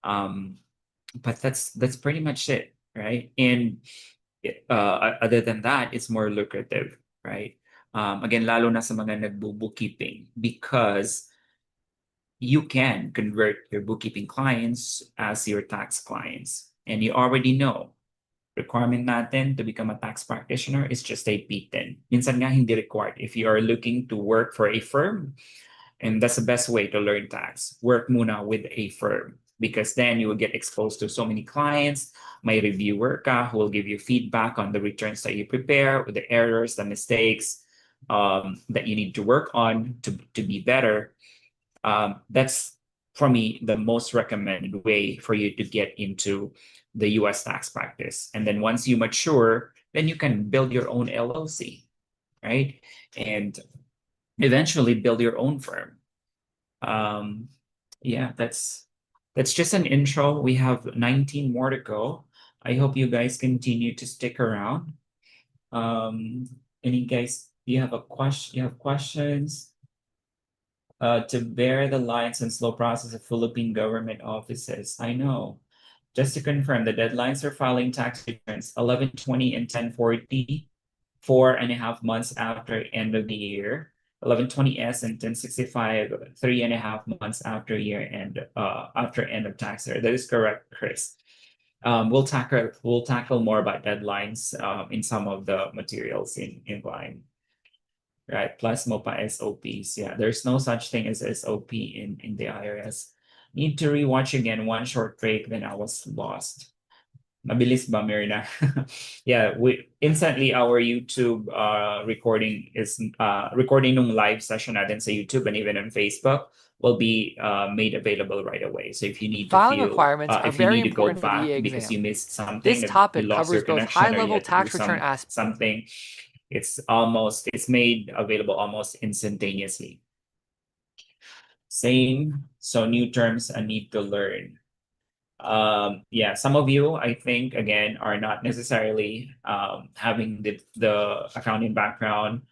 [SPEAKER 1] But that's pretty much it, right? And other than that, it's more lucrative, right? Again, lalo na sa mga nagbo-bookkeeping because you can convert your bookkeeping clients as your tax clients. And you already know, requirement natin to become a tax practitioner is just a P10. Minsan nga hindi required. If you are looking to work for a firm, and that's the best way to learn tax, work muna with a firm. Because then you will get exposed to so many clients, may reviewer ka who will give you feedback on the returns that you prepare, with the errors, the mistakes that you need to work on to be better. That's for me the most recommended way for you to get into the US tax practice. And then once you mature, then you can build your own LLC, right? And eventually build your own firm. Yeah, that's just an intro. We have 19 more to go. I hope you guys continue to stick around. Any guys, you have questions? To bear the lines and slow process of Philippine government offices. I know. Just to confirm, the deadlines for filing tax returns 11/20 and 10/40, 4.5 months after end of the year. 11/20S and 10/65, 3.5 months after year end, after end of tax year. That is correct, Chris. We'll tackle more about deadlines in some of the materials in line. Right, plus MOPA SOPs. Yeah, there's no such thing as SOP in the IRS. Need to rewatch again, one short break, then I was lost. Mabilis ba, Myrna? Yeah, we instantly our YouTube recording is recording ng live session natin sa YouTube and even on Facebook will be made available right away. So if you need
[SPEAKER 7] Filing
[SPEAKER 1] to
[SPEAKER 7] requirements are
[SPEAKER 1] if you
[SPEAKER 7] very
[SPEAKER 1] need to go
[SPEAKER 7] important for the
[SPEAKER 1] back
[SPEAKER 7] EA
[SPEAKER 1] because you
[SPEAKER 7] exam.
[SPEAKER 1] missed something,
[SPEAKER 7] This
[SPEAKER 1] you
[SPEAKER 7] topic
[SPEAKER 1] lost your
[SPEAKER 7] covers both
[SPEAKER 1] connection, or you
[SPEAKER 7] high-level
[SPEAKER 1] had to
[SPEAKER 7] tax
[SPEAKER 1] do
[SPEAKER 7] return aspects.
[SPEAKER 1] something, it's made available almost instantaneously. Same, so new terms I need to learn. Yeah, some of you I think again are not necessarily having the accounting background,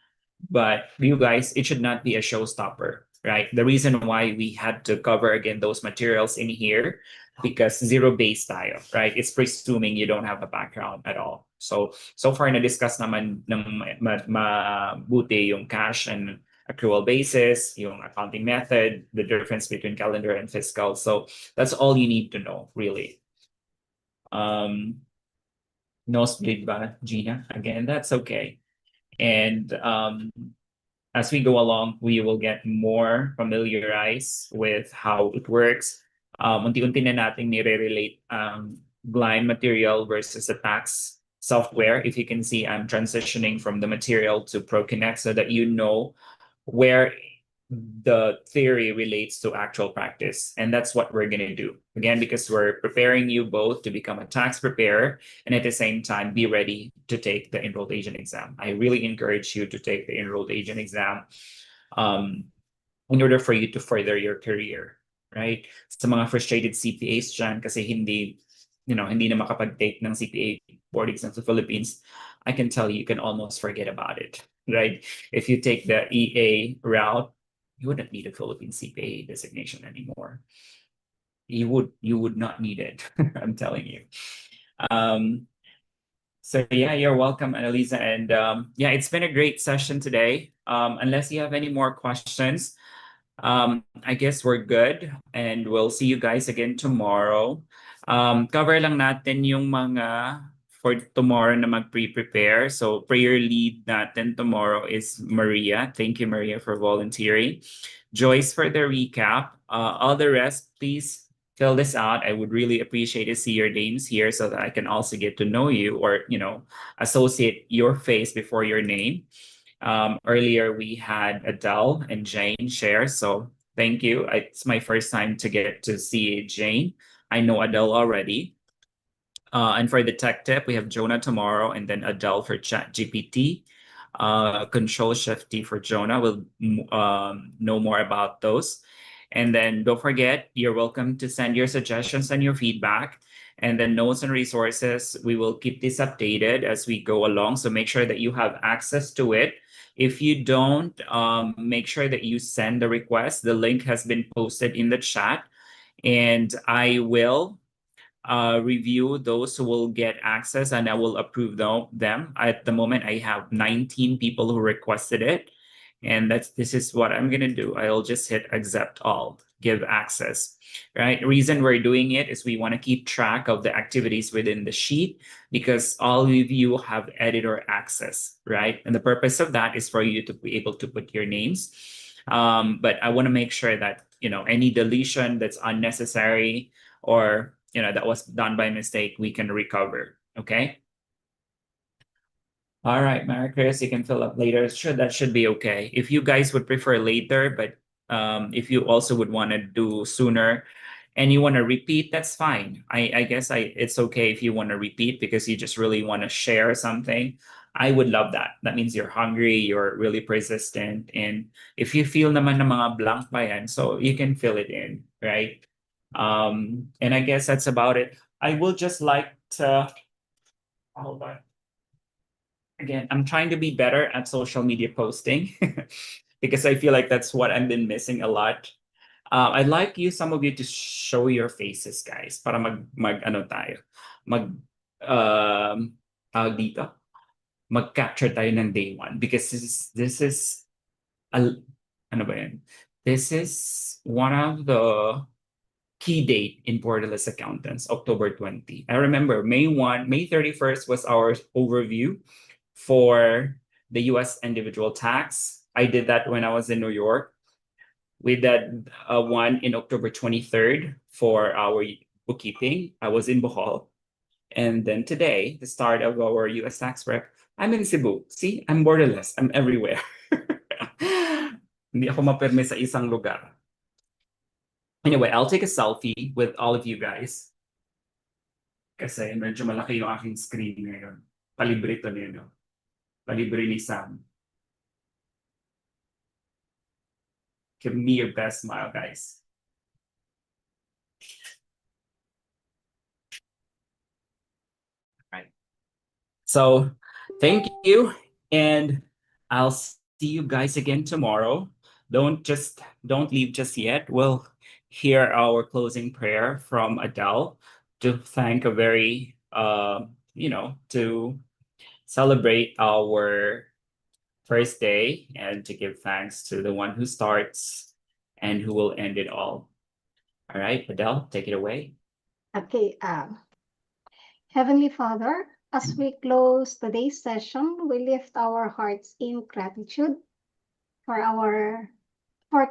[SPEAKER 1] but you guys, it should not be a showstopper, right? The reason why we had to cover again those materials in here because zero-based tayo, right? It's presuming you don't have a background at all. So far na-discuss naman ng mabuti yung cash and accrual basis, yung accounting method, the difference between calendar and fiscal. So that's all you need to know, really. Nosebleed ba, Gina? Again, that's okay. And as we go along, we will get more familiarized with how it works. Unti-unti na nating nire-relate blind material versus the tax software. If you can see, I'm transitioning from the material to ProConnect so that you know where the theory relates to actual practice. And that's what we're going to do. Again, because we're preparing you both to become a tax preparer and at the same time be ready to take the enrolled agent exam. I really encourage you to take the enrolled agent exam in order for you to further your career, right? Sa mga frustrated CPAs dyan kasi hindi na makapag-take ng CPA board exam sa Philippines, I can tell you can almost forget about it, right? If you take the EA route, you wouldn't need a Philippine CPA designation anymore. You would not need it. I'm telling you. So yeah, you're welcome, Annalisa. And yeah, it's been a great session today. Unless you have any more questions, I guess we're good. And we'll see you guys again tomorrow. Cover lang natin yung mga for tomorrow na mag-prepare. So prayer lead natin tomorrow is Maria. Thank you, Maria, for volunteering. Joyce for the recap. All the rest, please fill this out. I would really appreciate to see your names here so that I can also get to know you or, associate your face before your name. Earlier, we had Adele and Jane share. So thank you. It's my first time to get to see Jane. I know Adele already. And for the tech tip, we have Jonah tomorrow and then Adele for ChatGPT. Control Shift T for Jonah. We'll know more about those. And then don't forget, you're welcome to send your suggestions and your feedback. And then notes and resources, we will keep this updated as we go along. So make sure that you have access to it. If you don't, make sure that you send the request. The link has been posted in the chat. And I will review those who will get access and I will approve them. At the moment, I have 19 people who requested it. And this is what I'm gonna do. I'll just hit accept all, give access, right? The reason we're doing it is we wanna keep track of the activities within the sheet because all of you have editor access, right? And the purpose of that is for you to be able to put your names. But I wanna make sure that, any deletion that's unnecessary or, that was done by mistake, we can recover, okay? All right, Mary Chris, you can fill up later. Sure, that should be okay. If you guys would prefer later, but if you also would want to do sooner and you want to repeat, that's fine. I guess it's okay if you want to repeat because you just really want to share something. I would love that. That means you're hungry, you're really persistent. And if you feel naman na mga blank pa yan, so you can fill it in, right? And I guess that's about it. I will just like to, hold on. Again, I'm trying to be better at social media posting because I feel like that's what I've been missing a lot. I'd like some of you to show your faces, guys, para ano tayo, tawag dito, mag-capture tayo ng day one because this is ano ba yan? This is one of the key date in Borderless Accountants, October 20. I remember May 31st was our overview for the US individual tax. I did that when I was in New York. We did one in October 23rd for our bookkeeping. I was in Bohol. And then today, the start of our US tax prep, I'm in Cebu. See, I'm borderless. I'm everywhere. Hindi ako mapirme sa isang lugar. Anyway, I'll take a selfie with all of you guys. Kasi medyo malaki yung aking screen ngayon. Palibre to niyo. Palibre ni Sam. Give me your best smile, guys. Right. So, thank you, and I'll see you guys again tomorrow. Don't leave just yet. We'll hear our closing prayer from Adele to thank a very to celebrate our first day and to give thanks to the one who starts and who will end it all. All right, Adele, take it away.
[SPEAKER 7] Okay, Heavenly Father, as we close today's session, we lift our hearts in gratitude for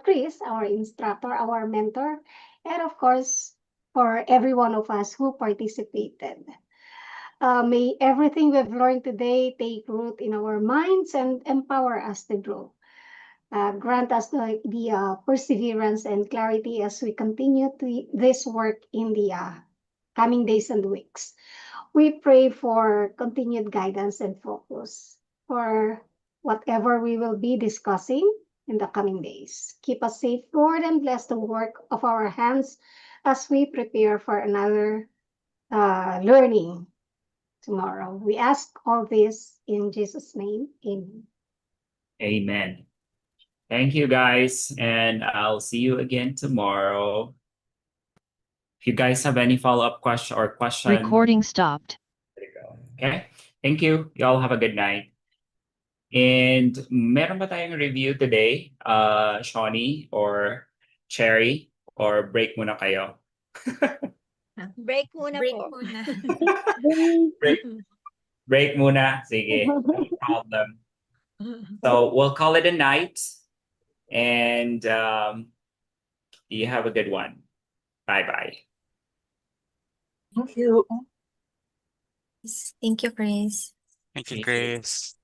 [SPEAKER 7] Chris, our instructor, our mentor, and of course, for every one of us who participated. May everything we've learned today take root in our minds and empower us to grow. grant us the perseverance and clarity as we continue this work in the coming days and weeks. We pray for continued guidance and focus for whatever we will be discussing in the coming days. Keep us safe, Lord, and bless the work of our hands as we prepare for another learning tomorrow. We ask all this in Jesus' name. Amen.
[SPEAKER 1] Amen. Thank you, guys, and I'll see you again tomorrow. If you guys have any follow-up question or question,
[SPEAKER 8] Recording stopped.
[SPEAKER 1] there you go. Okay. Thank you. Y'all have a good night. And meron ba tayong review today, Shawnee or Cherry, or break muna kayo?
[SPEAKER 6] Break muna
[SPEAKER 9] Break
[SPEAKER 6] po.
[SPEAKER 9] muna.
[SPEAKER 1] Break muna. Sige, no problem. So we'll call it a night, and you have a good one. Bye-bye.
[SPEAKER 9] Thank you. Thank you, Chris.
[SPEAKER 3] Thank you, Chris.